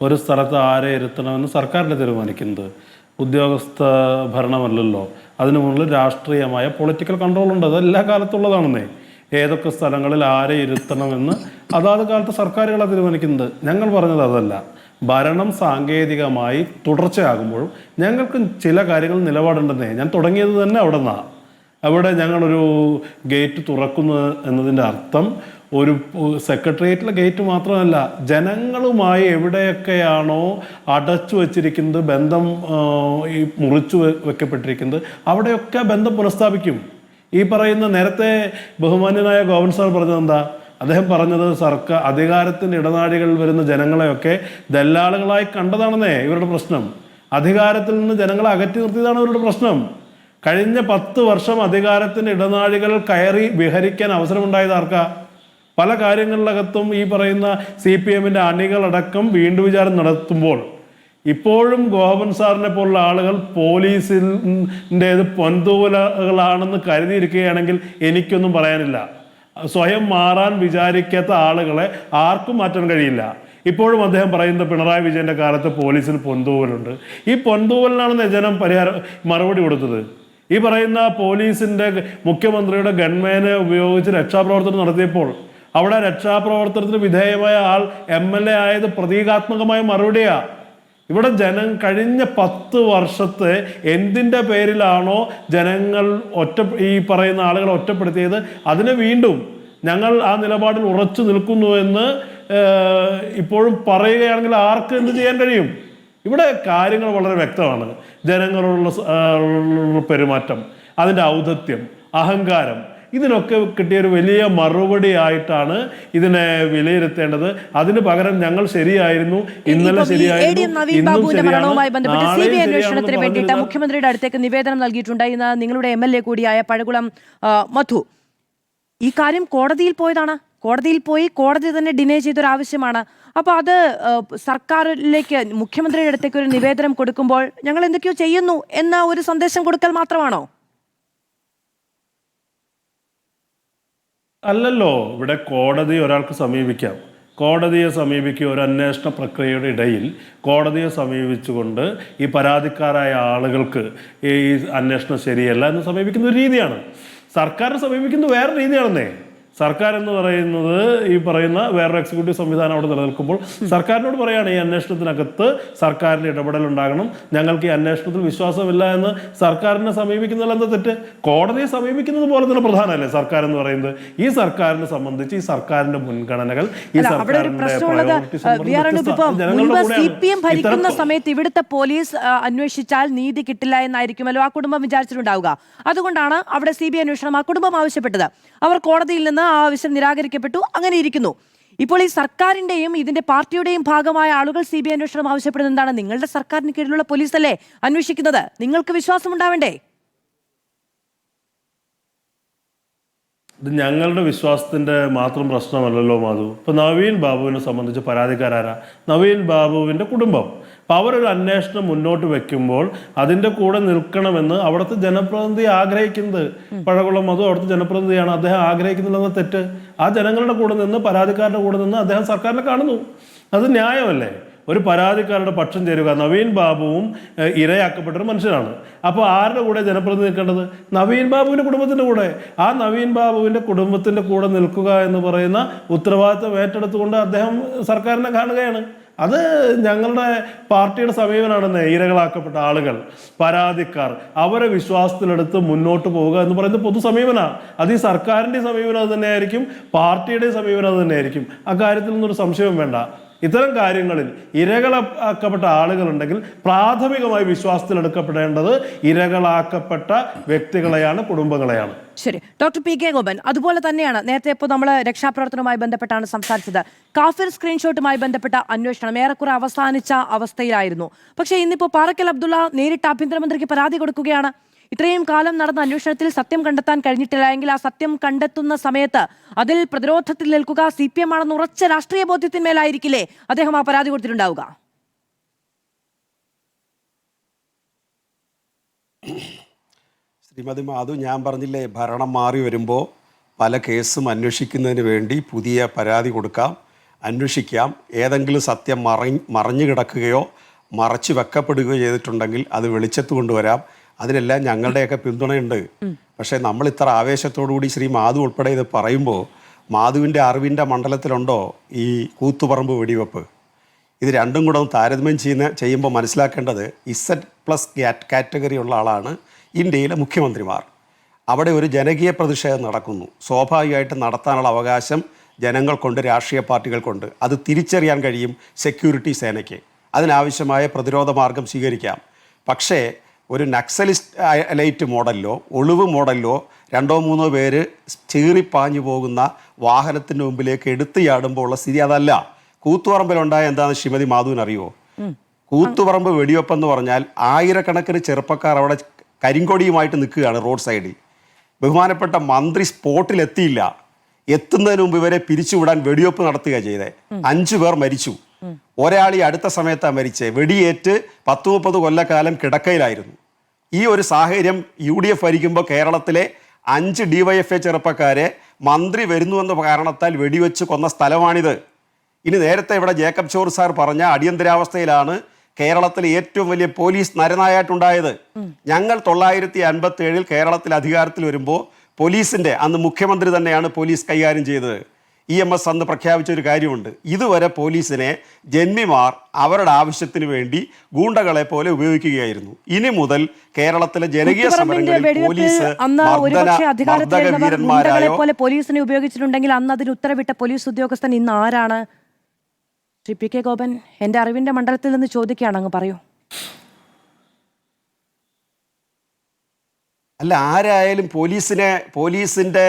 ഒരു സ്ഥലത്ത് ആരെ ഇരുത്തണമെന്ന് സർക്കാരിൻ്റെ തീരുമാനിക്കുന്നത്, ഉദ്യോഗസ്ഥ ഭരണമല്ലല്ലോ. അതിനു മുന്നിൽ രാഷ്ട്രീയമായ പൊളിറ്റിക്കൽ കൺട്രോൾ ഉണ്ട്. അത് എല്ലാ കാലത്തുള്ളതാണെന്നേ. ഏതൊക്കെ സ്ഥലങ്ങളിൽ ആരെ ഇരുത്തണമെന്ന് അതാത് കാലത്ത് സർക്കാരുകളാണ് തീരുമാനിക്കുന്നത്. ഞങ്ങൾ പറഞ്ഞത് അതല്ല. ഭരണം സാങ്കേതികമായി തുടർച്ചയാകുമ്പോഴും ഞങ്ങൾക്ക് ചില കാര്യങ്ങൾ നിലപാടുണ്ടെന്നേ. ഞാൻ തുടങ്ങിയത് തന്നെ അവിടെ നിന്നാണ്. അവിടെ ഞങ്ങളൊരു ഗേറ്റ് തുറക്കുന്നു എന്നതിൻ്റെ അർത്ഥം ഒരു സെക്രട്ടേറിയറ്റിലെ ഗേറ്റ് മാത്രമല്ല, ജനങ്ങളുമായി എവിടെയൊക്കെയാണോ അടച്ചു വച്ചിരിക്കുന്നത്, ബന്ധം ഈ മുറിച്ചു വെക്കപ്പെട്ടിരിക്കുന്നത്, അവിടെയൊക്കെ ബന്ധം പുനഃസ്ഥാപിക്കും. ഈ പറയുന്ന നേരത്തെ ബഹുമാന്യനായ ഗോവിന്ദ് സാർ പറഞ്ഞത് എന്താ? അദ്ദേഹം പറഞ്ഞത് സർക്കാർ അധികാരത്തിൻ്റെ ഇടനാഴികളിൽ വരുന്ന ജനങ്ങളെയൊക്കെ ദല്ലാളുകളായി കണ്ടതാണെന്നേ ഇവരുടെ പ്രശ്നം. അധികാരത്തിൽ നിന്ന് ജനങ്ങളെ അകറ്റി നിർത്തിയതാണ് ഇവരുടെ പ്രശ്നം. കഴിഞ്ഞ 10 വർഷം അധികാരത്തിൻ്റെ ഇടനാഴികൾ കയറി വിഹരിക്കാൻ അവസരമുണ്ടായത് ആർക്കാ? പല കാര്യങ്ങളിലകത്തും ഈ പറയുന്ന CPM-ൻ്റെ അണികളടക്കം വീണ്ടും വിചാരം നടത്തുമ്പോൾ ഇപ്പോഴും ഗോവിന്ദ് സാറിനെ പോലുള്ള ആളുകൾ പോലീസിൻ്റേത് പൊന്തൂവലകളാണെന്ന് കരുതിയിരിക്കുകയാണെങ്കിൽ എനിക്കൊന്നും പറയാനില്ല. സ്വയം മാറാൻ വിചാരിക്കാത്ത ആളുകളെ ആർക്കും മാറ്റാൻ കഴിയില്ല. ഇപ്പോഴും അദ്ദേഹം പറയുന്ന പിണറായി വിജയൻ്റെ കാലത്ത് പോലീസിന് പൊന്തൂവലുണ്ട്. ഈ പൊന്തൂവലിനാണ് ജനം മറുപടി കൊടുത്തത്. ഈ പറയുന്ന പോലീസിൻ്റെ മുഖ്യമന്ത്രിയുടെ ഗൺമാനെ ഉപയോഗിച്ച് രക്ഷാപ്രവർത്തനം നടത്തിയപ്പോൾ അവിടെ രക്ഷാപ്രവർത്തനത്തിന് വിധേയമായ ആൾ MLA ആയത് പ്രതീകാത്മകമായ മറുപടിയാണ്. ഇവിടെ കഴിഞ്ഞ 10 വർഷത്തെ എന്തിൻ്റെ പേരിലാണോ ജനങ്ങൾ ഈ പറയുന്ന ആളുകളെ ഒറ്റപ്പെടുത്തിയത്, അതിനെ വീണ്ടും ഞങ്ങൾ ആ നിലപാടിൽ ഉറച്ചു നിൽക്കുന്നു എന്ന് ഇപ്പോഴും പറയുകയാണെങ്കിൽ ആർക്ക് എന്ത് ചെയ്യാൻ കഴിയും? ഇവിടെ കാര്യങ്ങൾ വളരെ വ്യക്തമാണ്. ജനങ്ങളോടുള്ള പെരുമാറ്റം, അതിൻ്റെ ഔദ്ധത്യം, അഹങ്കാരം, ഇതിനൊക്കെ കിട്ടിയൊരു വലിയ മറുപടി ആയിട്ടാണ് ഇതിനെ വിലയിരുത്തേണ്ടത്. അതിന് പകരം ഞങ്ങൾ ശരിയായിരുന്നു, ഇന്നലെ ശരിയായിരുന്നു, അന്വേഷണത്തിന് വേണ്ടിയിട്ട് മുഖ്യമന്ത്രിയുടെ അടുത്തേക്ക് നിവേദനം നൽകിയിട്ടുണ്ട്. ഇന്ന് നിങ്ങളുടെ MLA കൂടിയായ പഴകുളം മധു ഈ കാര്യം കോടതിയിൽ പോയതാണ്. കോടതിയിൽ പോയി കോടതി തന്നെ ഡിനേ ചെയ്തൊരു ആവശ്യമാണ്. അപ്പോൾ അത് സർക്കാരിലേക്ക് മുഖ്യമന്ത്രിയുടെ അടുത്തേക്ക് ഒരു നിവേദനം കൊടുക്കുമ്പോൾ ഞങ്ങൾ എന്തൊക്കെയോ ചെയ്യുന്നു എന്ന ഒരു സന്ദേശം കൊടുക്കൽ മാത്രമാണോ? അല്ലല്ലോ. ഇവിടെ കോടതി ഒരാൾക്ക് സമീപിക്കാം. കോടതിയെ സമീപിക്കുക ഒരു അന്വേഷണ പ്രക്രിയയുടെ ഇടയിൽ കോടതിയെ സമീപിച്ചുകൊണ്ട് ഈ പരാതിക്കാരായ ആളുകൾക്ക് ഈ അന്വേഷണം ശരിയല്ല എന്ന് സമീപിക്കുന്ന ഒരു രീതിയാണ്. സർക്കാരിനെ സമീപിക്കുന്ന വേറെ രീതിയാണെന്നേ. സർക്കാർ എന്ന് പറയുന്നത് ഈ പറയുന്ന വേറൊരു എക്സിക്യൂട്ടീവ് സംവിധാനം അവിടെ നിലനിൽക്കുമ്പോൾ സർക്കാരിനോട് പറയുകയാണ് ഈ അന്വേഷണത്തിനകത്ത് സർക്കാരിൻ്റെ ഇടപെടൽ ഉണ്ടാകണം, ഞങ്ങൾക്ക് ഈ അന്വേഷണത്തിൽ വിശ്വാസമില്ല എന്ന് സർക്കാരിനെ സമീപിക്കുന്നതിൽ എന്താ തെറ്റ്? കോടതിയെ സമീപിക്കുന്നത് പോലെ തന്നെ പ്രധാനമല്ലേ സർക്കാർ എന്ന് പറയുന്നത്? ഈ സർക്കാരിനെ സംബന്ധിച്ച് ഈ സർക്കാരിന്റെ മുൻഗണനകൾ, ഈ CPM ഭരിക്കുന്ന സമയത്ത് ഇവിടുത്തെ പോലീസ് അന്വേഷിച്ചാൽ നീതി കിട്ടില്ല എന്നായിരിക്കുമല്ലോ ആ കുടുംബം വിചാരിച്ചിട്ടുണ്ടാവുക. അതുകൊണ്ടാണ് അവിടെ CBI അന്വേഷണം ആ കുടുംബം ആവശ്യപ്പെട്ടത്. അവർ കോടതിയിൽ നിന്ന് ആ ആവശ്യം നിരാകരിക്കപ്പെട്ടു. അങ്ങനെ ഇരിക്കുന്നു. ഇപ്പോൾ ഈ സർക്കാരിന്റെയും ഇതിന്റെ പാർട്ടിയുടെയും ഭാഗമായ ആളുകൾ CBI അന്വേഷണം ആവശ്യപ്പെടുന്നത് എന്താണ്? നിങ്ങളുടെ സർക്കാരിന് കീഴിലുള്ള പോലീസല്ലേ അന്വേഷിക്കുന്നത്, നിങ്ങൾക്ക് വിശ്വാസം ഉണ്ടാവേണ്ടേ? ഇത് ഞങ്ങളുടെ വിശ്വാസത്തിൻ്റെ മാത്രം പ്രശ്നമല്ലല്ലോ മാധു. ഇപ്പോൾ നവീൻ ബാബുവിനെ സംബന്ധിച്ച് പരാതിക്കാരാരാ? നവീൻ ബാബുവിൻ്റെ കുടുംബം. അപ്പോൾ അവരൊരു അന്വേഷണം മുന്നോട്ട് വെക്കുമ്പോൾ അതിൻ്റെ കൂടെ നിൽക്കണമെന്ന് അവിടുത്തെ ജനപ്രതിനിധി ആഗ്രഹിക്കുന്നത്, പഴകുളം മധു അവിടുത്തെ ജനപ്രതിനിധിയാണ്, അദ്ദേഹം ആഗ്രഹിക്കുന്നില്ലെന്ന തെറ്റ്. ആ ജനങ്ങളുടെ കൂടെ നിന്ന്, പരാതിക്കാരുടെ കൂടെ നിന്ന് അദ്ദേഹം സർക്കാരിനെ കാണുന്നു. അത് ന്യായമല്ലേ? ഒരു പരാതിക്കാരുടെ പക്ഷം ചേരുക. നവീൻ ബാബുവും ഇരയാക്കപ്പെട്ടൊരു മനുഷ്യനാണ്. അപ്പോൾ ആരുടെ കൂടെ ജനപ്രതിനിധി നിൽക്കേണ്ടത്? നവീൻ ബാബുവിൻ്റെ കുടുംബത്തിൻ്റെ കൂടെ. ആ നവീൻ ബാബുവിൻ്റെ കുടുംബത്തിൻ്റെ കൂടെ നിൽക്കുക എന്ന് പറയുന്ന ഉത്തരവാദിത്തം ഏറ്റെടുത്തുകൊണ്ട് അദ്ദേഹം സർക്കാരിനെ കാണുകയാണ്. അത് ഞങ്ങളുടെ പാർട്ടിയുടെ സമീപനമാണെന്നേ. ഇരകളാക്കപ്പെട്ട ആളുകൾ, പരാതിക്കാർ, അവരെ വിശ്വാസത്തിലെടുത്ത് മുന്നോട്ട് പോവുക എന്ന് പറയുന്നത് പൊതു സമീപനമാണ്. അത് ഈ സർക്കാരിൻ്റെ സമീപനം അത് തന്നെയായിരിക്കും, പാർട്ടിയുടെ സമീപനം അത് തന്നെയായിരിക്കും. അക്കാര്യത്തിൽ നിന്നൊരു സംശയവും വേണ്ട. ഇത്തരം കാര്യങ്ങളിൽ ഇരകളാക്കപ്പെട്ട ആളുകളുണ്ടെങ്കിൽ പ്രാഥമികമായി വിശ്വാസത്തിലെടുക്കപ്പെടേണ്ടത് ഇരകളാക്കപ്പെട്ട വ്യക്തികളെയാണ്, കുടുംബങ്ങളെയാണ്. ശരി, ഡോക്ടർ PK ഗോപൻ, അതുപോലെ തന്നെയാണ് നേരത്തെ ഇപ്പോൾ നമ്മൾ രക്ഷാപ്രവർത്തനവുമായി ബന്ധപ്പെട്ടാണ് സംസാരിച്ചത്. കാഫിർ സ്ക്രീൻഷോട്ടുമായി ബന്ധപ്പെട്ട അന്വേഷണം ഏറെക്കുറെ അവസാനിച്ച അവസ്ഥയിലായിരുന്നു. പക്ഷേ ഇന്നിപ്പോൾ പാറക്കൽ അബ്ദുള്ള നേരിട്ട് ആഭ്യന്തരമന്ത്രിക്ക് പരാതി കൊടുക്കുകയാണ്. ഇത്രയും കാലം നടന്ന അന്വേഷണത്തിൽ സത്യം കണ്ടെത്താൻ കഴിഞ്ഞിട്ടില്ല എങ്കിൽ ആ സത്യം കണ്ടെത്തുന്ന സമയത്ത് അതിൽ പ്രതിരോധത്തിൽ നിൽക്കുക CPM ആണെന്ന് ഉറച്ച രാഷ്ട്രീയ ബോധ്യത്തിന്മേലായിരിക്കില്ലേ അദ്ദേഹം ആ പരാതി കൊടുത്തിട്ടുണ്ടാവുക? ശ്രീമതി മാധു, ഞാൻ പറഞ്ഞില്ലേ, ഭരണം മാറി വരുമ്പോൾ പല കേസും അന്വേഷിക്കുന്നതിന് വേണ്ടി പുതിയ പരാതി കൊടുക്കാം, അന്വേഷിക്കാം. ഏതെങ്കിലും സത്യം മറഞ്ഞു കിടക്കുകയോ മറച്ചു വെക്കപ്പെടുകയോ ചെയ്തിട്ടുണ്ടെങ്കിൽ അത് വെളിച്ചത്ത് കൊണ്ടുവരാം. അതിനെല്ലാം ഞങ്ങളുടെയൊക്കെ പിന്തുണയുണ്ട്. പക്ഷേ നമ്മൾ ഇത്ര ആവേശത്തോടുകൂടി ശ്രീ മാധു ഉൾപ്പെടെ ഇത് പറയുമ്പോൾ മാധുവിൻ്റെ അറിവിൻ്റെ മണ്ഡലത്തിലുണ്ടോ ഈ കൂത്തുപറമ്പ് വെടിവെപ്പ്? ഇത് രണ്ടും കൂടെ ഒന്ന് താരതമ്യം ചെയ്യുമ്പോൾ മനസ്സിലാക്കേണ്ടത് Z+ കാറ്റഗറി ഉള്ള ആളാണ് ഇന്ത്യയിലെ മുഖ്യമന്ത്രിമാർ. അവിടെ ഒരു ജനകീയ പ്രതിഷേധം നടക്കുന്നു. സ്വാഭാവികമായിട്ട് നടത്താനുള്ള അവകാശം ജനങ്ങൾക്കുണ്ട്, രാഷ്ട്രീയ പാർട്ടികൾക്കുണ്ട്. അത് തിരിച്ചറിയാൻ കഴിയും സെക്യൂരിറ്റി സേനയ്ക്ക്. അതിനാവശ്യമായ പ്രതിരോധ മാർഗം സ്വീകരിക്കാം. പക്ഷേ ഒരു നക്സലിസ്റ്റ് മോഡലിലോ ഒളിവ് മോഡലിലോ 2-3 പേര് ചീറിപ്പാഞ്ഞു പോകുന്ന വാഹനത്തിൻ്റെ മുമ്പിലേക്ക് എടുത്തു ചാടുമ്പോൾ ഉള്ള സ്ഥിതി അതല്ല. കൂത്തുപറമ്പിലുണ്ടായ എന്താണെന്ന് ശ്രീമതി മാധുവിന് അറിയുമോ? കൂത്തുപറമ്പ് വെടിവെപ്പെന്ന് പറഞ്ഞാൽ ആയിരക്കണക്കിന് ചെറുപ്പക്കാർ അവിടെ കരിങ്കൊടിയുമായിട്ട് നിൽക്കുകയാണ് റോഡ് സൈഡിൽ. ബഹുമാനപ്പെട്ട മന്ത്രി സ്പോട്ടിലെത്തിയില്ല. എത്തുന്നതിന് മുമ്പ് ഇവരെ പിരിച്ചുവിടാൻ വെടിവെപ്പ് നടത്തുക ചെയ്തേ. 5 പേർ മരിച്ചു. ഒരാൾ ഈ അടുത്ത സമയത്താണ് മരിച്ചത്. വെടിയേറ്റ് 10-30 കൊല്ലക്കാലം കിടക്കയിലായിരുന്നു. ഈ ഒരു സാഹചര്യം UDF ഭരിക്കുമ്പോൾ കേരളത്തിലെ 5 DYFA ചെറുപ്പക്കാരെ മന്ത്രി വരുന്നുവെന്ന കാരണത്താൽ വെടിവെച്ച് കൊന്ന സ്ഥലമാണിത്. ഇനി നേരത്തെ ഇവിടെ ജേക്കബ് ചോർ സാർ പറഞ്ഞ അടിയന്തരാവസ്ഥയിലാണ് കേരളത്തിലെ ഏറ്റവും വലിയ പോലീസ് നരനായിട്ടുണ്ടായത്. ഞങ്ങൾ 1957 കേരളത്തിൽ അധികാരത്തിൽ വരുമ്പോൾ പോലീസിന്റെ അന്ന് മുഖ്യമന്ത്രി തന്നെയാണ് പോലീസ് കൈകാര്യം ചെയ്തത്. EMS അന്ന് പ്രഖ്യാപിച്ച ഒരു കാര്യമുണ്ട്. ഇതുവരെ പോലീസിനെ ജന്മിമാർ അവരുടെ ആവശ്യത്തിന് വേണ്ടി ഗൂണ്ടകളെ പോലെ ഉപയോഗിക്കുകയായിരുന്നു. ഇനി മുതൽ കേരളത്തിലെ ജനകീയ സമരങ്ങളിൽ പോലീസ് പോലെ പോലീസിനെ ഉപയോഗിച്ചിട്ടുണ്ടെങ്കിൽ അന്ന് അതിന് ഉത്തരവിട്ട പോലീസ് ഉദ്യോഗസ്ഥൻ ഇന്ന് ആരാണ്? ശ്രീ PK ഗോപൻ, എന്റെ അറിവിന്റെ മണ്ഡലത്തിൽ നിന്ന് ചോദിക്കുകയാണ്, അങ്ങ് പറയൂ. അല്ല, ആരായാലും പോലീസിന്റെ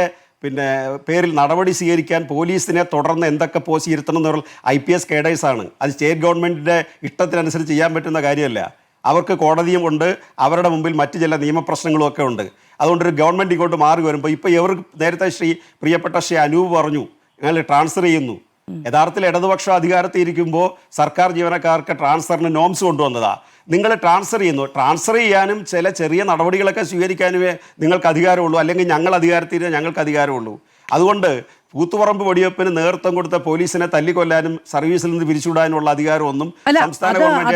പേരിൽ നടപടി സ്വീകരിക്കാൻ പോലീസിനെ തുടർന്ന് എന്തൊക്കെ പോസ്റ്റ് ഇരുത്തണം എന്നുള്ള IPS കേഡേഴ്സാണ്. അത് സ്റ്റേറ്റ് ഗവൺമെൻറ്റിൻ്റെ ഇഷ്ടത്തിനനുസരിച്ച് ചെയ്യാൻ പറ്റുന്ന കാര്യമല്ല. അവർക്ക് കോടതിയും ഉണ്ട്, അവരുടെ മുമ്പിൽ മറ്റു ചില നിയമപ്രശ്നങ്ങളും ഒക്കെ ഉണ്ട്. അതുകൊണ്ടൊരു ഗവൺമെൻറ് ഇങ്ങോട്ട് മാറി വരുമ്പോൾ ഇപ്പോൾ നേരത്തെ പ്രിയപ്പെട്ട ശ്രീ അനൂപ് പറഞ്ഞു ഞങ്ങൾ ട്രാൻസ്ഫർ ചെയ്യുന്നു. യഥാർത്ഥത്തിൽ ഇടതുപക്ഷ അധികാരത്തിൽ ഇരിക്കുമ്പോൾ സർക്കാർ ജീവനക്കാർക്ക് ട്രാൻസ്ഫറിന് നോംസ് കൊണ്ടുവന്നതാ. നിങ്ങൾ ട്രാൻസ്ഫർ ചെയ്യുന്നു. ട്രാൻസ്ഫർ ചെയ്യാനും ചില ചെറിയ നടപടികളൊക്കെ സ്വീകരിക്കാനുമേ നിങ്ങൾക്ക് അധികാരമുള്ളൂ. അല്ലെങ്കിൽ ഞങ്ങൾ അധികാരത്തിൽ ഞങ്ങൾക്ക് അധികാരമുള്ളൂ. അതുകൊണ്ട് കൂത്തുപറമ്പ് വെടിവെപ്പിന് നേതൃത്വം കൊടുത്ത പോലീസിനെ തല്ലിക്കൊല്ലാനും സർവീസിൽ നിന്ന് പിരിച്ചുവിടാനുള്ള അധികാരമൊന്നും സംസ്ഥാന ഗവൺമെന്റ്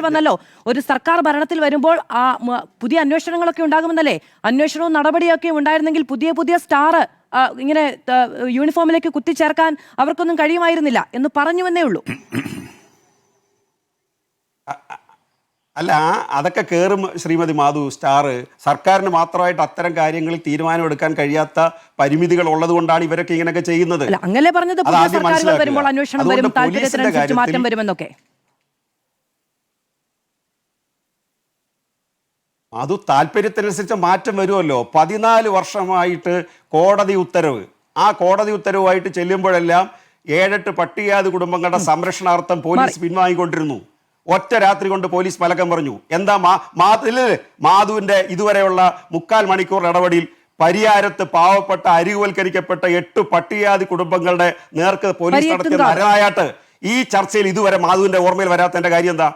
വന്നല്ലോ. ഒരു സർക്കാർ ഭരണത്തിൽ വരുമ്പോൾ പുതിയ അന്വേഷണങ്ങളൊക്കെ ഉണ്ടാകുമെന്നല്ലേ? അന്വേഷണവും നടപടിയൊക്കെ ഉണ്ടായിരുന്നെങ്കിൽ പുതിയ സ്റ്റാർ ഇങ്ങനെ യൂണിഫോമിലേക്ക് കുത്തിച്ചേർക്കാൻ അവർക്കൊന്നും കഴിയുമായിരുന്നില്ല എന്ന് പറഞ്ഞുവെന്നേ ഉള്ളൂ. അല്ല, അതൊക്കെ കയറും ശ്രീമതി മാധു. സ്റ്റാർ സർക്കാരിന് മാത്രമായിട്ട് അത്തരം കാര്യങ്ങളിൽ തീരുമാനമെടുക്കാൻ കഴിയാത്ത പരിമിതികൾ ഉള്ളത് കൊണ്ടാണ് ഇവരൊക്കെ ഇങ്ങനെയൊക്കെ ചെയ്യുന്നത്. അങ്ങനെ പറഞ്ഞത് അന്വേഷണം വരും, താല്പര്യത്തിനനുസരിച്ച് മാറ്റം വരുമെന്നൊക്കെ. അത് താല്പര്യത്തിനനുസരിച്ച് മാറ്റം വരുമല്ലോ. 14 വർഷമായിട്ട് കോടതി ഉത്തരവ്, ആ കോടതി ഉത്തരവുമായിട്ട് ചെല്ലുമ്പോഴെല്ലാം 7-8 പട്ടികജാതി കുടുംബങ്ങളുടെ സംരക്ഷണാർത്ഥം പോലീസ് പിൻവാങ്ങിക്കൊണ്ടിരുന്നു. ഒറ്റ രാത്രി കൊണ്ട് പോലീസ് പലകം പറഞ്ഞു. എന്താ മാധുവിന്റെ ഇതുവരെയുള്ള 3/4 മണിക്കൂർ ഇടപെടലിൽ പരിയാരത്ത് പാവപ്പെട്ട അരികുവൽക്കരിക്കപ്പെട്ട 8 പട്ടികജാതി കുടുംബങ്ങളുടെ നേർക്ക് പോലീസ് നടത്തിയ നരനായാട്ട് ഈ ചർച്ചയിൽ ഇതുവരെ മാധുവിന്റെ ഓർമ്മയിൽ വരാത്തതിന്റെ കാര്യം എന്താ?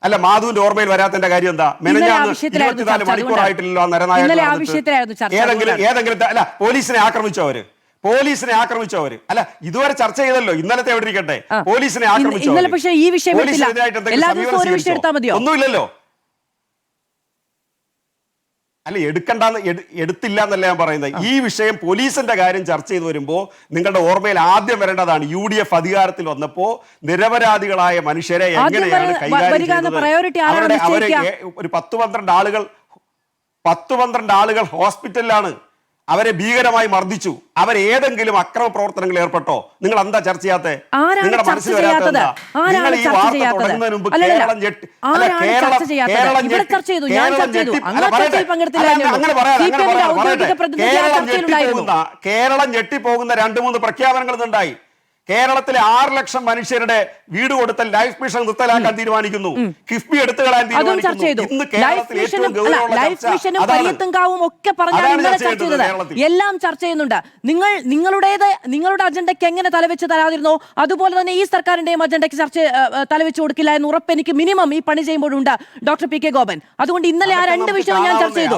അല്ല, മാധുവിന്റെ ഓർമ്മയിൽ വരാത്തതിന്റെ കാര്യം എന്താ? 24 മണിക്കൂറായിട്ടില്ലല്ലോ ആ നരനായാട്ട്. ഏതെങ്കിലും അല്ല, പോലീസിനെ ആക്രമിച്ചവര് അല്ല, ഇതുവരെ ചർച്ച ചെയ്തല്ലോ. ഇന്നലത്തെ എവിടെ ഇരിക്കട്ടെ, പോലീസിനെ ആക്രമിച്ചവര് ഒന്നുമില്ലല്ലോ. അല്ല, എടുത്തില്ല എന്നല്ല ഞാൻ പറയുന്നത്. ഈ വിഷയം പോലീസിന്റെ കാര്യം ചർച്ച ചെയ്ത് വരുമ്പോൾ നിങ്ങളുടെ ഓർമ്മയിൽ ആദ്യം വരേണ്ടതാണ് UDF അധികാരത്തിൽ വന്നപ്പോ നിരപരാധികളായ മനുഷ്യരെ എങ്ങനെയാണ് കൈകാര്യം ചെയ്തത്. അവരെ ഒരു 10-12 ആളുകൾ ഹോസ്പിറ്റലിലാണ്. അവരെ ഭീകരമായി മർദ്ദിച്ചു. അവരേതെങ്കിലും അക്രമ പ്രവർത്തനങ്ങളിൽ ഏർപ്പെട്ടോ? നിങ്ങൾ എന്താ ചർച്ച ചെയ്യാത്ത? നിങ്ങളുടെ മനസ്സിൽ വരാത്തത് നിങ്ങൾ ഈ വാർത്ത തുടങ്ങുന്നതിന് മുമ്പ് കേരളം ഞെട്ടിപ്പോകുന്ന 2-3 പ്രഖ്യാപനങ്ങൾ ഉണ്ടായി. കേരളത്തിലെ 6 ലക്ഷം മനുഷ്യരുടെ വീട് കൊടുത്ത ലൈഫ് മിഷൻ നിർത്തലാക്കാൻ തീരുമാനിക്കുന്നു. കിഫ്ബി എടുത്തു കളയാൻ തീരുമാനിക്കുന്നു. ഇന്ന് കേരളത്തിൽ ഏറ്റവും എല്ലാം ചർച്ച ചെയ്യുന്നുണ്ട്. നിങ്ങളുടെ അജണ്ടയ്ക്ക് എങ്ങനെ തലവെച്ച് തരാതിരുന്നോ അതുപോലെ തന്നെ ഈ സർക്കാരിന്റെയും അജണ്ടയ്ക്ക് തലവെച്ച് കൊടുക്കില്ല എന്ന് ഉറപ്പ് എനിക്ക് മിനിമം ഈ പണി ചെയ്യുമ്പോഴുണ്ട് ഡോക്ടർ PK ഗോപൻ. അതുകൊണ്ട് ഇന്നലെ ആ 2 വിഷയം ഞാൻ ചർച്ച ചെയ്തു.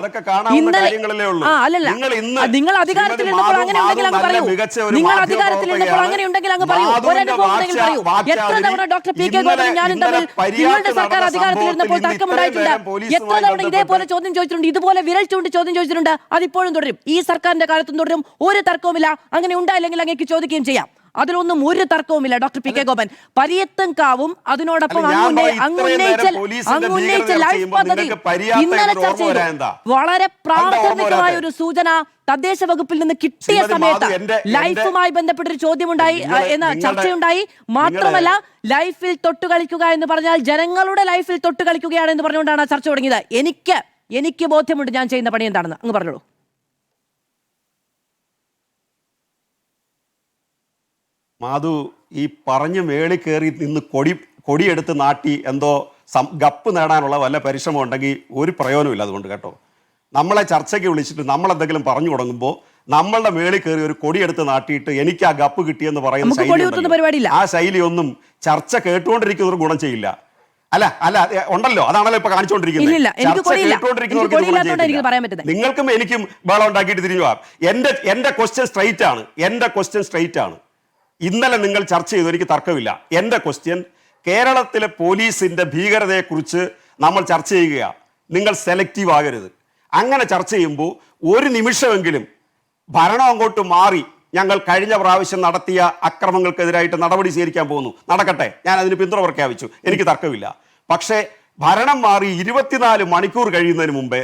നിങ്ങൾ അധികാരത്തിലിരുന്നപ്പോൾ അങ്ങനെ ഉണ്ടെങ്കിൽ അങ്ങ് പറയൂ. നിങ്ങൾ അധികാരത്തിലിരുന്നപ്പോൾ അങ്ങനെ ഉണ്ടെങ്കിൽ അങ്ങ് പറയൂ, ഒരനുഭവം ഉണ്ടെങ്കിൽ പറയൂ. എത്ര തവണ ഡോക്ടർ പി കെ ഗോപനും ഞാനും തമ്മിൽ നിങ്ങളുടെ സർക്കാർ അധികാരത്തിലിരുന്നപ്പോൾ തർക്കമുണ്ടായിട്ടുണ്ട്? എത്ര തവണ ഇതേപോലെ ചോദ്യം ചോദിച്ചിട്ടുണ്ട്, ഇതുപോലെ വിരൽ ചൂണ്ടി ചോദ്യം ചോദിച്ചിട്ടുണ്ട്? അതിപ്പോഴും തുടരും, ഈ സർക്കാരിന്റെ കാലത്തും തുടരും. ഒരു തർക്കവുമില്ല. അങ്ങനെ ഉണ്ടായില്ലെങ്കിൽ അങ്ങേക്ക് ചോദിക്കുകയും ചെയ്യാം. അതിലൊന്നും ഒരു തർക്കവുമില്ല ഡോക്ടർ പി കെ ഗോപൻ. പരിയത്തുംകാവും അതിനോടൊപ്പം അങ്ങുന്നയിച്ച ലൈഫ് പദ്ധതി ഇന്നലെ ചർച്ച ചെയ്തു. വളരെ പ്രാഥമികമായ ഒരു സൂചന തദ്ദേശ വകുപ്പിൽ നിന്ന് കിട്ടിയ സമയത്ത് ലൈഫുമായി ബന്ധപ്പെട്ടൊരു ചോദ്യമുണ്ടായി, എന്ന ചർച്ചയുണ്ടായി. മാത്രമല്ല, ലൈഫിൽ തൊട്ടുകളിക്കുക എന്ന് പറഞ്ഞാൽ ജനങ്ങളുടെ ലൈഫിൽ തൊട്ടുകളിക്കുകയാണ് എന്ന് പറഞ്ഞുകൊണ്ടാണ് ചർച്ച തുടങ്ങിയത്. എനിക്ക് ബോധ്യമുണ്ട് ഞാൻ ചെയ്യുന്ന പണി എന്താണെന്ന്. അങ്ങ് പറഞ്ഞോളൂ. മാധു, ഈ പറഞ്ഞ് വേളി കയറി നിന്ന് കൊടിയെടുത്ത് നാട്ടി എന്തോ ഗപ്പ് നേടാനുള്ള വല്ല പരിശ്രമം ഉണ്ടെങ്കിൽ ഒരു പ്രയോജനമില്ല. അതുകൊണ്ട് കേട്ടോ, നമ്മളെ ചർച്ചയ്ക്ക് വിളിച്ചിട്ട് നമ്മളെന്തെങ്കിലും പറഞ്ഞു തുടങ്ങുമ്പോൾ നമ്മളുടെ മേളിൽ കയറി ഒരു കൊടിയെടുത്ത് നാട്ടിയിട്ട് എനിക്ക് ആ ഗപ്പ് കിട്ടിയെന്ന് പറയുന്ന ശൈലി, ആ ശൈലിയൊന്നും ചർച്ച കേട്ടുകൊണ്ടിരിക്കുന്ന ഒരു ഗുണം ചെയ്യില്ല. അല്ല ഉണ്ടല്ലോ, അതാണല്ലോ ഇപ്പൊ കാണിച്ചുകൊണ്ടിരിക്കുന്നത്. നിങ്ങൾക്കും എനിക്കും ബഹളം ഉണ്ടാക്കിയിട്ട് തിരിഞ്ഞു പോകാം. എന്റെ ക്വസ്റ്റ്യൻ സ്ട്രൈറ്റ് ആണ്. ഇന്നലെ നിങ്ങൾ ചർച്ച ചെയ്തു, എനിക്ക് തർക്കമില്ല. എൻ്റെ ക്വസ്റ്റ്യൻ, കേരളത്തിലെ പോലീസിന്റെ ഭീകരതയെക്കുറിച്ച് നമ്മൾ ചർച്ച ചെയ്യുകയാണ്. നിങ്ങൾ സെലക്റ്റീവ് ആകരുത്. അങ്ങനെ ചർച്ച ചെയ്യുമ്പോൾ ഒരു നിമിഷമെങ്കിലും ഭരണം അങ്ങോട്ട് മാറി ഞങ്ങൾ കഴിഞ്ഞ പ്രാവശ്യം നടത്തിയ അക്രമങ്ങൾക്കെതിരായിട്ട് നടപടി സ്വീകരിക്കാൻ പോകുന്നു, നടക്കട്ടെ, ഞാൻ അതിന് പിന്തുണ പ്രഖ്യാപിച്ചു, എനിക്ക് തർക്കമില്ല. പക്ഷേ ഭരണം മാറി 24 മണിക്കൂർ കഴിയുന്നതിന് മുമ്പേ,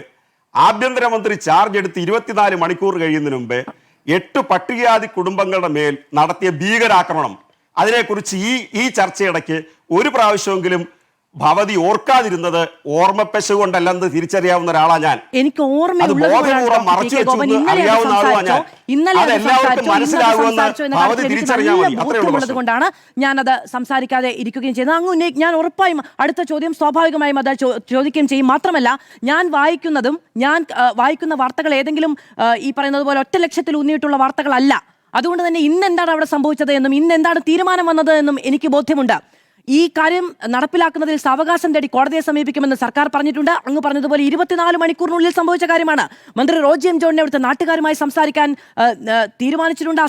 ആഭ്യന്തരമന്ത്രി ചാർജ് എടുത്ത് 24 മണിക്കൂർ കഴിയുന്നതിന് മുമ്പേ 8 പട്ടികജാതി കുടുംബങ്ങളുടെ മേൽ നടത്തിയ ഭീകരാക്രമണം, അതിനെക്കുറിച്ച് ഈ ചർച്ചയിടയ്ക്ക് ഒരു പ്രാവശ്യമെങ്കിലും ഭവതി ഓർക്കാതിരുന്നത് ഓർമ്മപ്പശ കൊണ്ടല്ലെന്ന് തിരിച്ചറിയാവുന്ന ഒരാളാ ഞാൻ. എനിക്ക് കൊണ്ടാണ് ഞാനത് സംസാരിക്കാതെ ഇരിക്കുകയും ചെയ്യുന്നത്. അങ്ങ് ഞാൻ ഉറപ്പായും അടുത്ത ചോദ്യം സ്വാഭാവികമായും അത് ചോദിക്കുകയും ചെയ്യും. മാത്രമല്ല, ഞാൻ വായിക്കുന്ന വാർത്തകൾ ഏതെങ്കിലും ഈ പറയുന്നത് പോലെ 1 ലക്ഷത്തിൽ ഊന്നിയിട്ടുള്ള വാർത്തകളല്ല. അതുകൊണ്ട് തന്നെ ഇന്ന് എന്താണ് അവിടെ സംഭവിച്ചത് എന്നും ഇന്ന് എന്താണ് തീരുമാനം വന്നത് എന്നും എനിക്ക് ബോധ്യമുണ്ട്. ഈ കാര്യം നടപ്പിലാക്കുന്നതിൽ സാവകാശം തേടി കോടതിയെ സമീപിക്കുമെന്ന് സർക്കാർ പറഞ്ഞിട്ടുണ്ട്. അങ്ങ് പറഞ്ഞതുപോലെ 24 മണിക്കൂറിനുള്ളിൽ സംഭവിച്ച കാര്യമാണ്. മന്ത്രി റോജി എം ജോണിനെ അവിടുത്തെ നാട്ടുകാരുമായി സംസാരിക്കാൻ തീരുമാനിച്ചിട്ടുണ്ട്.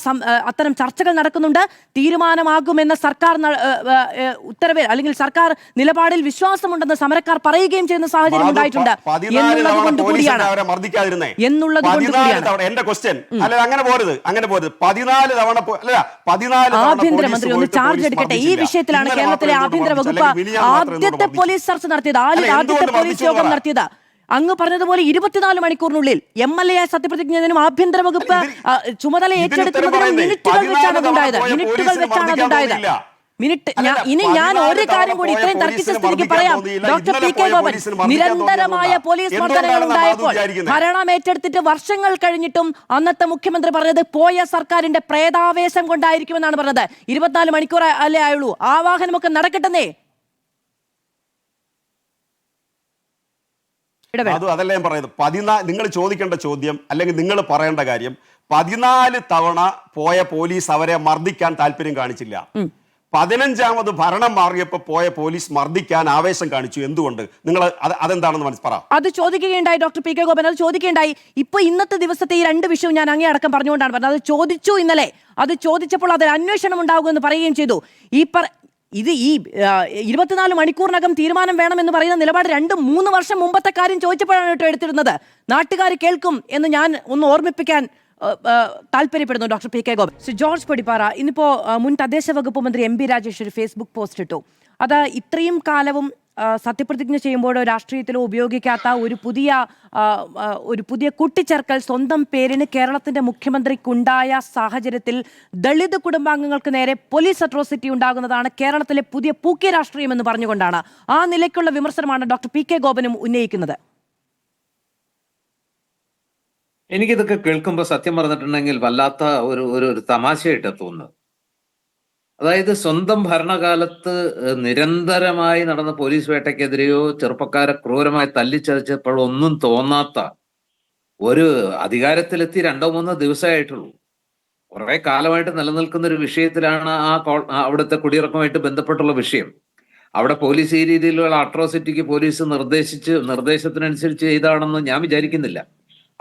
അത്തരം ചർച്ചകൾ നടക്കുന്നുണ്ട്. തീരുമാനമാകുമെന്ന സർക്കാർ ഉത്തരവിൽ അല്ലെങ്കിൽ സർക്കാർ നിലപാടിൽ വിശ്വാസമുണ്ടെന്ന് സമരക്കാർ പറയുകയും ചെയ്യുന്ന സാഹചര്യം ഉണ്ടായിട്ടുണ്ട് എന്നുള്ളത് കൊണ്ട് കൂടിയാണ്. ആഭ്യന്തരമന്ത്രി ഒന്ന് ചാർജ് എടുക്കട്ടെ. ഈ വിഷയത്തിലാണ് കേരളത്തിൽ ആഭ്യന്തര വകുപ്പ് ആദ്യത്തെ പോലീസ് ചർച്ച നടത്തിയത്, ആദ്യത്തെ പോലീസ് യോഗം നടത്തിയത്. അങ്ങ് പറഞ്ഞതുപോലെ 24 മണിക്കൂറിനുള്ളിൽ MLA സത്യപ്രതിജ്ഞ ചെയ്യുന്നതിനും ആഭ്യന്തര വകുപ്പ് ചുമതല ഏറ്റെടുക്കുന്നതിനും മിനിറ്റുകൾ വെച്ചാണ് അതുണ്ടായത്. ഇനി ഞാൻ ഒരു കാര്യം കൂടി ഇത്രയും തർക്കിച്ച സ്ഥിതിക്ക് പറയാം. ഡോക്ടർ പി കെ ഗോപൻ, നിരന്തരമായ പോലീസ് മർദ്ദനങ്ങൾ ഉണ്ടായപ്പോൾ ഭരണം ഏറ്റെടുത്തിട്ട് വർഷങ്ങൾ കഴിഞ്ഞിട്ടും അന്നത്തെ മുഖ്യമന്ത്രി പറഞ്ഞത് പോയ സർക്കാരിന്റെ പ്രേതാവേശം കൊണ്ടായിരിക്കുമെന്നാണ് പറഞ്ഞത്. 24 മണിക്കൂർ അല്ലേ ആയുള്ളൂ, ആ വാഹനമൊക്കെ നടക്കട്ടെന്നേ. അതല്ല ഞാൻ പറയുന്നത്. നിങ്ങൾ ചോദിക്കേണ്ട ചോദ്യം അല്ലെങ്കിൽ നിങ്ങൾ പറയേണ്ട കാര്യം, 14 തവണ പോയ പോലീസ് അവരെ മർദ്ദിക്കാൻ താല്പര്യം കാണിച്ചില്ല. 15ാമത് ഭരണം മാറിയപ്പോൾ പോയ പോലീസ് മർദ്ദിക്കാൻ ആവേശം കാണിച്ചു. എന്തുകൊണ്ട്? നിങ്ങൾ അതെന്താണെന്ന് പറ. അത് ചോദിക്കുകയുണ്ടായി ഡോക്ടർ പി കെ ഗോപൻ, അത് ചോദിക്കുകയുണ്ടായി. ഇപ്പൊ ഇന്നത്തെ ദിവസത്തെ ഈ 2 വിഷയവും ഞാൻ അങ്ങേ അടക്കം പറഞ്ഞുകൊണ്ടാണ് പറഞ്ഞത്. അത് ചോദിച്ചു ഇന്നലെ. അത് ചോദിച്ചപ്പോൾ അതിൽ അന്വേഷണം ഉണ്ടാകുമെന്ന് പറയുകയും ചെയ്തു. ഇത് ഈ 24 മണിക്കൂറിനകം തീരുമാനം വേണമെന്ന് പറയുന്ന നിലപാട് 2-3 വർഷം മുമ്പത്തെ കാര്യം ചോദിച്ചപ്പോഴാണ് കേട്ടോ എടുത്തിരുന്നത്. നാട്ടുകാർ കേൾക്കും എന്ന് ഞാൻ ഒന്ന് ഓർമ്മിപ്പിക്കാൻ താല്പര്യപ്പെടുന്നു doctor P K Gopan. George Padippara, ഇന്നിപ്പോ മുൻ തദ്ദേശ വകുപ്പ് മന്ത്രി MB രാജേഷ് ഒരു ഫേസ്ബുക്ക് പോസ്റ്റ് ഇട്ടു. അത് ഇത്രയും കാലവും സത്യപ്രതിജ്ഞ ചെയ്യുമ്പോഴോ രാഷ്ട്രീയത്തിലോ ഉപയോഗിക്കാത്ത ഒരു പുതിയ കൂട്ടിച്ചേർക്കൽ സ്വന്തം പേരിന് കേരളത്തിന്റെ മുഖ്യമന്ത്രിക്കുണ്ടായ സാഹചര്യത്തിൽ ദളിത് കുടുംബാംഗങ്ങൾക്ക് നേരെ പോലീസ് അട്രോസിറ്റി ഉണ്ടാകുന്നതാണ് കേരളത്തിലെ പുതിയ പൂക്കിയ രാഷ്ട്രീയം എന്ന് പറഞ്ഞുകൊണ്ടാണ് ആ നിലയ്ക്കുള്ള വിമർശനമാണ് ഡോക്ടർ പി കെ ഗോപനും ഉന്നയിക്കുന്നത്. എനിക്കിതൊക്കെ കേൾക്കുമ്പോൾ സത്യം പറഞ്ഞിട്ടുണ്ടെങ്കിൽ വല്ലാത്ത ഒരു തമാശയായിട്ട് തോന്നുന്നത്. അതായത് സ്വന്തം ഭരണകാലത്ത് നിരന്തരമായി നടന്ന പോലീസ് വേട്ടയ്ക്കെതിരെയോ ചെറുപ്പക്കാരെ ക്രൂരമായി തല്ലിച്ചതച്ചപ്പോൾ ഒന്നും തോന്നാത്ത ഒരു അധികാരത്തിലെത്തി 2-3 ദിവസമായിട്ടുള്ളൂ. കുറെ കാലമായിട്ട് നിലനിൽക്കുന്ന ഒരു വിഷയത്തിലാണ് അവിടുത്തെ കുടിയിറക്കമായിട്ട് ബന്ധപ്പെട്ടുള്ള വിഷയം. അവിടെ പോലീസ് ഈ രീതിയിലുള്ള അട്രോസിറ്റിക്ക് പോലീസ് നിർദ്ദേശത്തിനനുസരിച്ച് ചെയ്താണെന്ന് ഞാൻ വിചാരിക്കുന്നില്ല.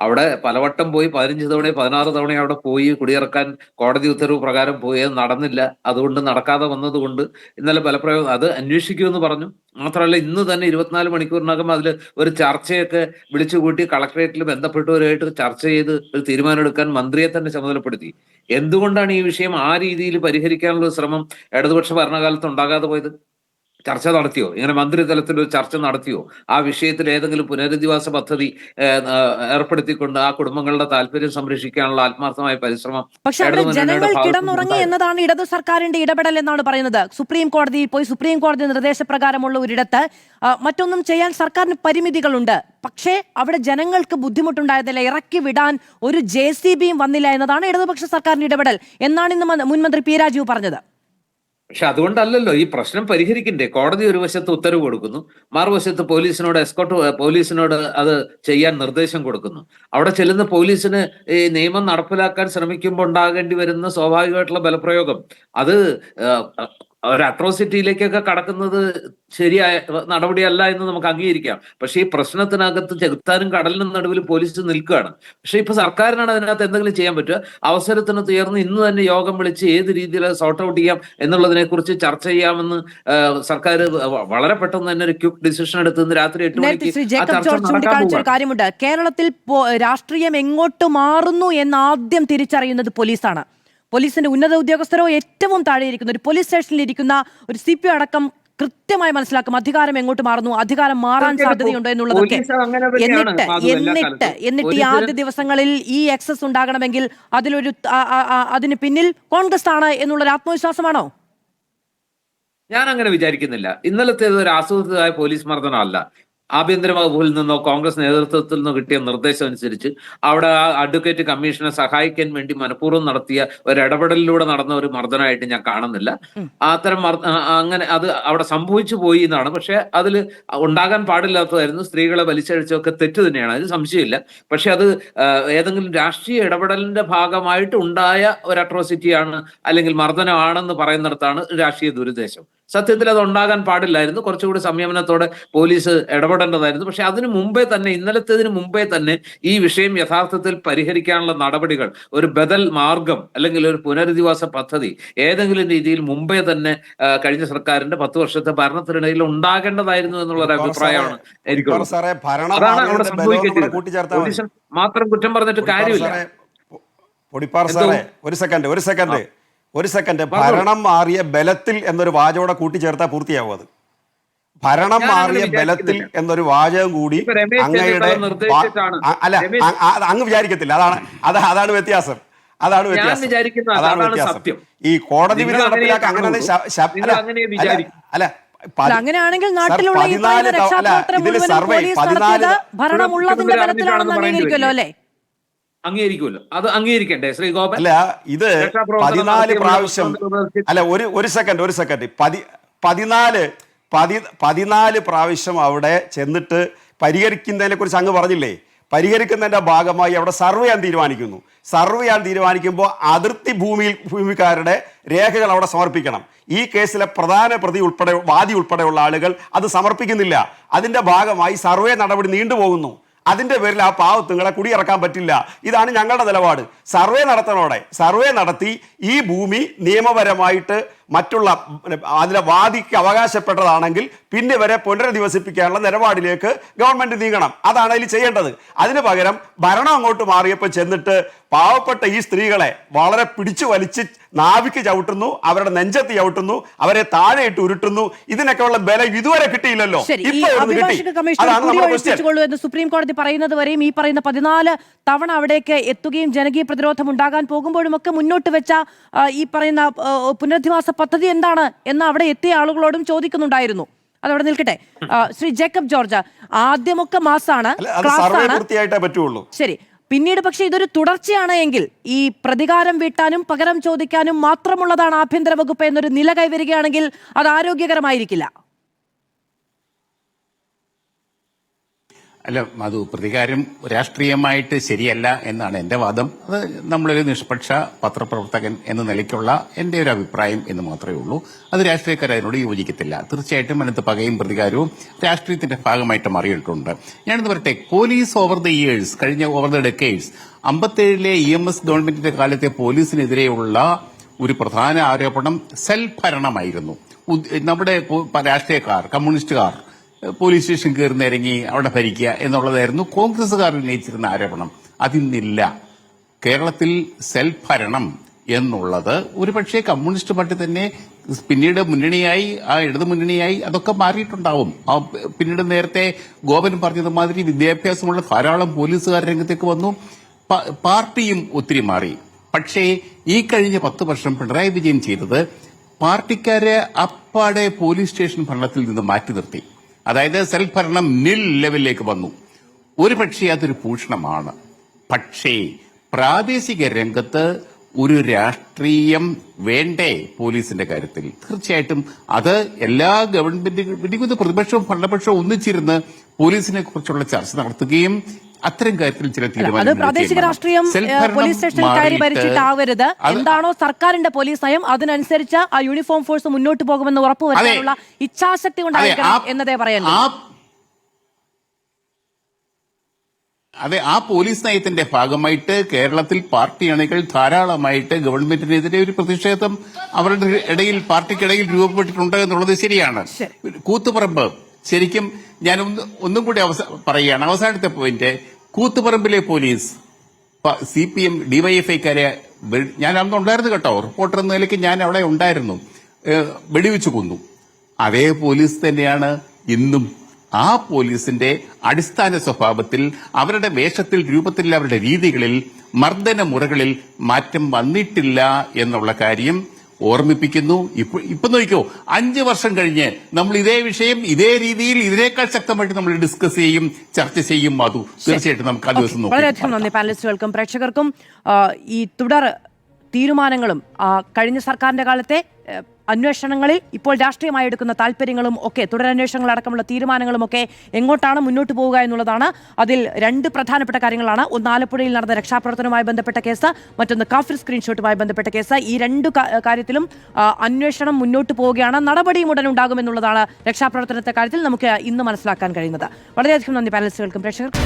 അവിടെ പലവട്ടം പോയി 15 തവണ 16 തവണ അവിടെ പോയി കുടിയിറക്കാൻ കോടതി ഉത്തരവ് പ്രകാരം പോയി, അത് നടന്നില്ല. അതുകൊണ്ട് നടക്കാതെ വന്നതുകൊണ്ട് ഇന്നലെ ബലപ്രയോഗം അത് അന്വേഷിക്കുമെന്ന് പറഞ്ഞു. മാത്രമല്ല ഇന്ന് തന്നെ 24 മണിക്കൂറിനകം അതിൽ ഒരു ചർച്ചയൊക്കെ വിളിച്ചുകൂട്ടി കളക്ടറേറ്റിൽ ബന്ധപ്പെട്ടവരുമായിട്ട് ചർച്ച ചെയ്ത് ഒരു തീരുമാനമെടുക്കാൻ മന്ത്രിയെ തന്നെ ചുമതലപ്പെടുത്തി. എന്തുകൊണ്ടാണ് ഈ വിഷയം ആ രീതിയിൽ പരിഹരിക്കാനുള്ള ശ്രമം ഇടതുപക്ഷ ഭരണകാലത്ത് ഉണ്ടാകാതെ പോയത്? ചർച്ച നടത്തിയോ? ഇങ്ങനെ മന്ത്രിതലത്തിൽ ഒരു ചർച്ച നടത്തിയോ? ആ വിഷയത്തിൽ ഏതെങ്കിലും പുനരധിവാസ പദ്ധതി ഏർപ്പെടുത്തിക്കൊണ്ട് ആ കുടുംബങ്ങളുടെ താല്പര്യം സംരക്ഷിക്കാനുള്ള ആത്മാർത്ഥമായ പരിശ്രമം പക്ഷെ അവിടെ ജനങ്ങൾ കിടന്നുറങ്ങി എന്നതാണ് ഇടതു സർക്കാരിന്റെ ഇടപെടൽ എന്നാണ് പറയുന്നത്. സുപ്രീം കോടതിയിൽ പോയി സുപ്രീം കോടതി നിർദ്ദേശപ്രകാരമുള്ള ഒരിടത്ത് മറ്റൊന്നും ചെയ്യാൻ സർക്കാരിന് പരിമിതികളുണ്ട്. പക്ഷേ അവിടെ ജനങ്ങൾക്ക് ബുദ്ധിമുട്ടുണ്ടായതില്ല, ഇറക്കി വിടാൻ ഒരു JCBയും വന്നില്ല എന്നതാണ് ഇടതുപക്ഷ സർക്കാരിന്റെ ഇടപെടൽ എന്നാണ് ഇന്ന് മുൻമന്ത്രി പി രാജീവ് പറഞ്ഞത്. പക്ഷെ അതുകൊണ്ടല്ലല്ലോ ഈ പ്രശ്നം പരിഹരിക്കണ്ടേ. കോടതി ഒരു വശത്ത് ഉത്തരവ് കൊടുക്കുന്നു, മറുവശത്ത് പോലീസിനോട് അത് ചെയ്യാൻ നിർദ്ദേശം കൊടുക്കുന്നു. അവിടെ ചെല്ലുന്ന പോലീസിന് ഈ നിയമം നടപ്പിലാക്കാൻ ശ്രമിക്കുമ്പോൾ ഉണ്ടാകേണ്ടി വരുന്ന സ്വാഭാവികമായിട്ടുള്ള ബലപ്രയോഗം അത് ഒരു അട്രോസിറ്റിയിലേക്കൊക്കെ കടക്കുന്നത് ശരിയായ നടപടിയല്ല എന്ന് നമുക്ക് അംഗീകരിക്കാം. പക്ഷേ ഈ പ്രശ്നത്തിനകത്ത് ചെകുത്താനും കടലിനും നടുവിൽ പോലീസ് നിൽക്കുകയാണ്. പക്ഷെ ഇപ്പൊ സർക്കാരിനാണ് അതിനകത്ത് എന്തെങ്കിലും ചെയ്യാൻ പറ്റുക. അവസരത്തിന് തീർന്ന് ഇന്ന് തന്നെ യോഗം വിളിച്ച് ഏത് രീതിയിൽ സോർട്ട് ഔട്ട് ചെയ്യാം എന്നുള്ളതിനെ കുറിച്ച് ചർച്ച ചെയ്യാമെന്ന് സർക്കാർ വളരെ പെട്ടെന്ന് തന്നെ ഒരു ക്വിക്ക് ഡിസിഷൻ എടുത്ത് ഇന്ന് രാത്രി 8 മണിക്ക് ശ്രീ ജേക്കബ് ജോർജ് ചൂണ്ടിക്കാണിച്ച ഒരു കാര്യമുണ്ട്. കേരളത്തിൽ രാഷ്ട്രീയം എങ്ങോട്ട് മാറുന്നു എന്ന് ആദ്യം തിരിച്ചറിയുന്നത് പോലീസാണ്. പോലീസിന്റെ ഉന്നത ഉദ്യോഗസ്ഥരോ ഏറ്റവും താഴെയിരിക്കുന്ന ഒരു പോലീസ് സ്റ്റേഷനിൽ ഇരിക്കുന്ന ഒരു CPO അടക്കം കൃത്യമായി മനസ്സിലാക്കും അധികാരം എങ്ങോട്ട് മാറുന്നു, അധികാരം മാറാൻ സാധ്യതയുണ്ടോ എന്നുള്ളതൊക്കെ. എന്നിട്ട് ഈ ആദ്യ ദിവസങ്ങളിൽ ഈ എക്സസ് ഉണ്ടാകണമെങ്കിൽ അതിന് പിന്നിൽ കോൺഗ്രസ് ആണ് എന്നുള്ളൊരു ആത്മവിശ്വാസമാണോ? ഞാൻ അങ്ങനെ വിചാരിക്കുന്നില്ല. ഇന്നലത്തേത് ഒരു ആസൂത്രിതമായ പോലീസ് മർദ്ദനമല്ല. ആഭ്യന്തര വകുപ്പിൽ നിന്നോ കോൺഗ്രസ് നേതൃത്വത്തിൽ നിന്നോ കിട്ടിയ നിർദ്ദേശം അനുസരിച്ച് അവിടെ ആ അഡ്വക്കേറ്റ് കമ്മീഷനെ സഹായിക്കാൻ വേണ്ടി മനഃപൂർവ്വം നടത്തിയ ഒരു ഇടപെടലിലൂടെ നടന്ന ഒരു മർദ്ദനമായിട്ട് ഞാൻ കാണുന്നില്ല. അത്തരം അങ്ങനെ അത് അവിടെ സംഭവിച്ചു പോയി എന്നാണ്. പക്ഷെ അതിൽ ഉണ്ടാകാൻ പാടില്ലാത്തതായിരുന്നു. സ്ത്രീകളെ വലിച്ചഴിച്ചൊക്കെ തെറ്റ് തന്നെയാണ്, അതിന് സംശയമില്ല. പക്ഷെ അത് ഏതെങ്കിലും രാഷ്ട്രീയ ഇടപെടലിന്റെ ഭാഗമായിട്ട് ഉണ്ടായ ഒരു അട്രോസിറ്റിയാണ് അല്ലെങ്കിൽ മർദ്ദനമാണെന്ന് പറയുന്നിടത്താണ് രാഷ്ട്രീയ ദുരുദ്ദേശം. സത്യത്തിൽ അത് ഉണ്ടാകാൻ പാടില്ലായിരുന്നു. കുറച്ചുകൂടി സംയമനത്തോടെ പോലീസ് ഇടപെടേണ്ടതായിരുന്നു. പക്ഷെ അതിനു മുമ്പേ തന്നെ, ഇന്നലത്തേതിന് മുമ്പേ തന്നെ ഈ വിഷയം യഥാർത്ഥത്തിൽ പരിഹരിക്കാനുള്ള നടപടികൾ, ഒരു ബദൽ മാർഗം അല്ലെങ്കിൽ ഒരു പുനരധിവാസ പദ്ധതി ഏതെങ്കിലും രീതിയിൽ മുമ്പേ തന്നെ കഴിഞ്ഞ സർക്കാരിന്റെ 10 വർഷത്തെ ഭരണത്തിനിടയിൽ ഉണ്ടാകേണ്ടതായിരുന്നു എന്നുള്ള ഒരു അഭിപ്രായമാണ് എനിക്കുള്ളത്. അതാണ് അവിടെ സംഭവിക്കേണ്ടത്. പോലീസ് മാത്രം കുറ്റം പറഞ്ഞിട്ട് കാര്യമില്ല. ഒരു സെക്കൻഡ് ഭരണം മാറിയ ബലത്തിൽ എന്നൊരു വാചകോടെ കൂട്ടിച്ചേർത്താൽ പൂർത്തിയാവും. അത് ഭരണം മാറിയ ബലത്തിൽ എന്നൊരു വാചകം കൂടി അങ്ങയുടെ അല്ല അങ്ങ് വിചാരിക്കത്തില്ല. അതാണ് വ്യത്യാസം. ഈ കോടതി വിധി നടപ്പിലാക്കാൻ അങ്ങനെയാണെങ്കിൽ നാട്ടിലുള്ള ഇതിൽ സർവേ 14 ഭരണമുള്ളതിന്റെ ബലത്തിലാണെന്ന് അംഗീകരിക്കുമല്ലോ അല്ലേ? അംഗീകരിക്കുമല്ലോ, അത് അംഗീകരിക്കണ്ടേ ശ്രീ ഗോപൻ? അല്ല, ഇത് 14 പ്രാവശ്യം അല്ല, ഒരു സെക്കൻഡ് 14 പ്രാവശ്യം അവിടെ ചെന്നിട്ട് പരിഹരിക്കുന്നതിനെ കുറിച്ച് അങ്ങ് പറഞ്ഞില്ലേ? പരിഹരിക്കുന്നതിന്റെ ഭാഗമായി അവിടെ സർവേ ചെയ്യാൻ തീരുമാനിക്കുമ്പോൾ അതിർത്തി ഭൂമിക്കാരുടെ രേഖകൾ അവിടെ സമർപ്പിക്കണം. ഈ കേസിലെ പ്രധാന വാദി ഉൾപ്പെടെയുള്ള ആളുകൾ അത് സമർപ്പിക്കുന്നില്ല. അതിന്റെ ഭാഗമായി സർവേ നടപടി നീണ്ടുപോകുന്നു. അതിന്റെ പേരിൽ ആ പാവത്തുങ്ങളെ കുടിയിറക്കാൻ പറ്റില്ല. ഇതാണ് ഞങ്ങളുടെ നിലപാട്. സർവേ നടത്തി ഈ ഭൂമി നിയമപരമായിട്ട് മറ്റുള്ള അതിലെ വാദിക്ക് അവകാശപ്പെട്ടതാണെങ്കിൽ പിന്നെ വരെ പുനരധിവസിപ്പിക്കാനുള്ള നിലപാടിലേക്ക് ഗവൺമെന്റ് നീങ്ങണം. അതാണ് അതിൽ ചെയ്യേണ്ടത്. അതിന് പകരം ഭരണം അങ്ങോട്ട് മാറിയപ്പോൾ ചെന്നിട്ട് പാവപ്പെട്ട ഈ സ്ത്രീകളെ വളരെ പിടിച്ചു വലിച്ച് നാവിക്ക് ചവിട്ടുന്നു, അവരുടെ നെഞ്ചത്ത് ചവിട്ടുന്നു, അവരെ താഴെയിട്ട് ഉരുട്ടുന്നു. ഇതിനൊക്കെ ഉള്ള ബലം ഇതുവരെ കിട്ടിയില്ലല്ലോ. സുപ്രീം കോടതി പറയുന്നത് വരെയും ഈ പറയുന്ന 14 തവണ അവിടേക്ക് എത്തുകയും ജനകീയ പ്രതിരോധം ഉണ്ടാകാൻ പോകുമ്പോഴും ഒക്കെ മുന്നോട്ട് വെച്ച ഈ പറയുന്ന പുനരധിവാസ പദ്ധതി എന്താണ് എന്ന് അവിടെ എത്തിയ ആളുകളോടും ചോദിക്കുന്നുണ്ടായിരുന്നു. അതവിടെ നിൽക്കട്ടെ. ശ്രീ ജേക്കബ് ജോർജ്, ആദ്യമൊക്കെ മാസാണ്, ശരി. പിന്നീട് പക്ഷെ ഇതൊരു തുടർച്ചയാണ് എങ്കിൽ ഈ പ്രതികാരം വീട്ടാനും പകരം ചോദിക്കാനും മാത്രമുള്ളതാണ് ആഭ്യന്തര വകുപ്പ് എന്നൊരു നില കൈവരികയാണെങ്കിൽ അത് ആരോഗ്യകരമായിരിക്കില്ല. അല്ല, അത് പ്രതികാരം രാഷ്ട്രീയമായിട്ട് ശരിയല്ല എന്നാണ് എന്റെ വാദം. അത് നമ്മളൊരു നിഷ്പക്ഷ പത്രപ്രവർത്തകൻ എന്ന നിലയ്ക്കുള്ള എന്റെ ഒരു അഭിപ്രായം എന്ന് മാത്രമേ ഉള്ളൂ. അത് രാഷ്ട്രീയക്കാർ അതിനോട് യോജിക്കത്തില്ല. തീർച്ചയായിട്ടും അതിനകത്ത് പകയും പ്രതികാരവും രാഷ്ട്രീയത്തിന്റെ ഭാഗമായിട്ട് മാറിയിട്ടുണ്ട്. ഞാനെന്ന് പറയട്ടെ, പോലീസ് ഓവർ ദ ഇയേഴ്സ്, കഴിഞ്ഞ ഓവർ ദ ഡെക്കേഡ്സ്, 57 EMS ഗവൺമെന്റിന്റെ കാലത്തെ പോലീസിനെതിരെയുള്ള ഒരു പ്രധാന ആരോപണം സെൽഫ് ഭരണമായിരുന്നു. നമ്മുടെ രാഷ്ട്രീയക്കാർ, കമ്മ്യൂണിസ്റ്റുകാർ പോലീസ് സ്റ്റേഷൻ കയറി ഇറങ്ങി അവിടെ ഭരിക്കുക എന്നുള്ളതായിരുന്നു കോൺഗ്രസുകാർ ഉന്നയിച്ചിരുന്ന ആരോപണം. അതിന്നില്ല. കേരളത്തിൽ സെൽഫ് ഭരണം എന്നുള്ളത് ഒരുപക്ഷെ കമ്മ്യൂണിസ്റ്റ് പാർട്ടി തന്നെ പിന്നീട് മുന്നണിയായി, ആ ഇടതു മുന്നണിയായി അതൊക്കെ മാറിയിട്ടുണ്ടാവും. പിന്നീട് നേരത്തെ ഗോപൻ പറഞ്ഞതുമാതിരി വിദ്യാഭ്യാസമുള്ള ധാരാളം പോലീസുകാർ രംഗത്തേക്ക് വന്നു. പാർട്ടിയും ഒത്തിരി മാറി. പക്ഷേ ഈ കഴിഞ്ഞ 10 വർഷം പിണറായി വിജയൻ ചെയ്തത് പാർട്ടിക്കാരെ അപ്പാടെ പോലീസ് സ്റ്റേഷൻ ഭരണത്തിൽ നിന്ന് മാറ്റി നിർത്തി. അതായത് സെൽഫ് ഭരണം നിൽ ലെവലിലേക്ക് വന്നു. ഒരു പക്ഷേ അതൊരു ഭൂഷണമാണ്. പക്ഷേ പ്രാദേശിക രംഗത്ത് ഒരു രാഷ്ട്രീയം വേണ്ടേ പോലീസിന്റെ കാര്യത്തിൽ? തീർച്ചയായിട്ടും അത് എല്ലാ ഗവൺമെന്റുകളും പ്രതിപക്ഷവും ഭരണപക്ഷവും ഒന്നിച്ചിരുന്ന് പോലീസിനെ കുറിച്ചുള്ള ചർച്ച നടത്തുകയും അത്തരം കാര്യത്തിൽ ചില അത് പ്രാദേശിക രാഷ്ട്രീയം പോലീസ് സ്റ്റേഷനിൽ കയറി ഭരിച്ചിട്ടാവരുത്. എന്താണോ സർക്കാരിന്റെ പോലീസ് നയം അതിനനുസരിച്ച് ആ യൂണിഫോം ഫോഴ്സ് മുന്നോട്ട് പോകുമെന്ന് ഉറപ്പുവരുത്താനുള്ള ഇച്ഛാശക്തി കൊണ്ടായിരിക്കണം എന്നതേ പറയാനുള്ളൂ. അതെ, ആ പോലീസ് നയത്തിന്റെ ഭാഗമായിട്ട് കേരളത്തിൽ പാർട്ടി അണികൾ ധാരാളമായിട്ട് ഗവൺമെന്റിനെതിരെ ഒരു പ്രതിഷേധം അവരുടെ ഇടയിൽ, പാർട്ടിക്കിടയിൽ രൂപപ്പെട്ടിട്ടുണ്ട് എന്നുള്ളത് ശരിയാണ്. കൂത്തുപറമ്പ്, ശരിക്കും ഞാൻ ഒന്നും കൂടി പറയുകയാണ്, അവസാനത്തെ പോയിന്റ്. കൂത്തുപറമ്പിലെ പോലീസ് CPM DYFIക്കാരെ ഞാൻ അന്ന് ഉണ്ടായിരുന്നു കേട്ടോ, റിപ്പോർട്ടർ എന്ന നിലയ്ക്ക് ഞാൻ അവിടെ ഉണ്ടായിരുന്നു, വെടിവെച്ചു കൊന്നു. അതേ പോലീസ് തന്നെയാണ് ഇന്നും. ആ പോലീസിന്റെ അടിസ്ഥാന സ്വഭാവത്തിൽ, അവരുടെ വേഷത്തിൽ, രൂപത്തിൽ, അവരുടെ രീതികളിൽ, മർദ്ദന മുറകളിൽ മാറ്റം വന്നിട്ടില്ല എന്നുള്ള കാര്യം ഓർമ്മിപ്പിക്കുന്നു. ഇപ്പൊ നോക്കിക്കോ, 5 വർഷം കഴിഞ്ഞ് നമ്മൾ ഇതേ വിഷയം ഇതേ രീതിയിൽ ഇതിനേക്കാൾ ശക്തമായിട്ട് നമ്മൾ ഡിസ്കസ് ചെയ്യും, ചർച്ച ചെയ്യും. മാധു, തീർച്ചയായിട്ടും നമുക്ക് ആ ദിവസം നോക്കാം. വളരെയധികം നന്ദി പാനലിസ്റ്റുകൾക്കും പ്രേക്ഷകർക്കും. ഈ തുടർ തീരുമാനങ്ങളും കഴിഞ്ഞ സർക്കാരിന്റെ കാലത്തെ അന്വേഷണങ്ങളിൽ ഇപ്പോൾ രാഷ്ട്രീയമായി എടുക്കുന്ന താല്പര്യങ്ങളും ഒക്കെ, തുടരന്വേഷണങ്ങൾ അടക്കമുള്ള തീരുമാനങ്ങളും ഒക്കെ എങ്ങോട്ടാണ് മുന്നോട്ട് പോവുക എന്നുള്ളതാണ്. അതിൽ 2 പ്രധാനപ്പെട്ട കാര്യങ്ങളാണ്. ഒന്ന് ആലപ്പുഴയിൽ നടന്ന രക്ഷാപ്രവർത്തനവുമായി ബന്ധപ്പെട്ട കേസ്, മറ്റൊന്ന് കാഫിർ സ്ക്രീൻഷോട്ടുമായി ബന്ധപ്പെട്ട കേസ്. ഈ 2 കാര്യത്തിലും അന്വേഷണം മുന്നോട്ട് പോവുകയാണ്. നടപടിയും ഉടൻ ഉണ്ടാകുമെന്നുള്ളതാണ് രക്ഷാപ്രവർത്തനത്തെ കാര്യത്തിൽ നമുക്ക് ഇന്ന് മനസ്സിലാക്കാൻ കഴിയുന്നത്. വളരെയധികം നന്ദി പാനലിസ്റ്റുകൾക്കും പ്രേക്ഷകർക്കും.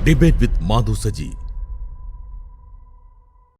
Debate with Madhu Saji.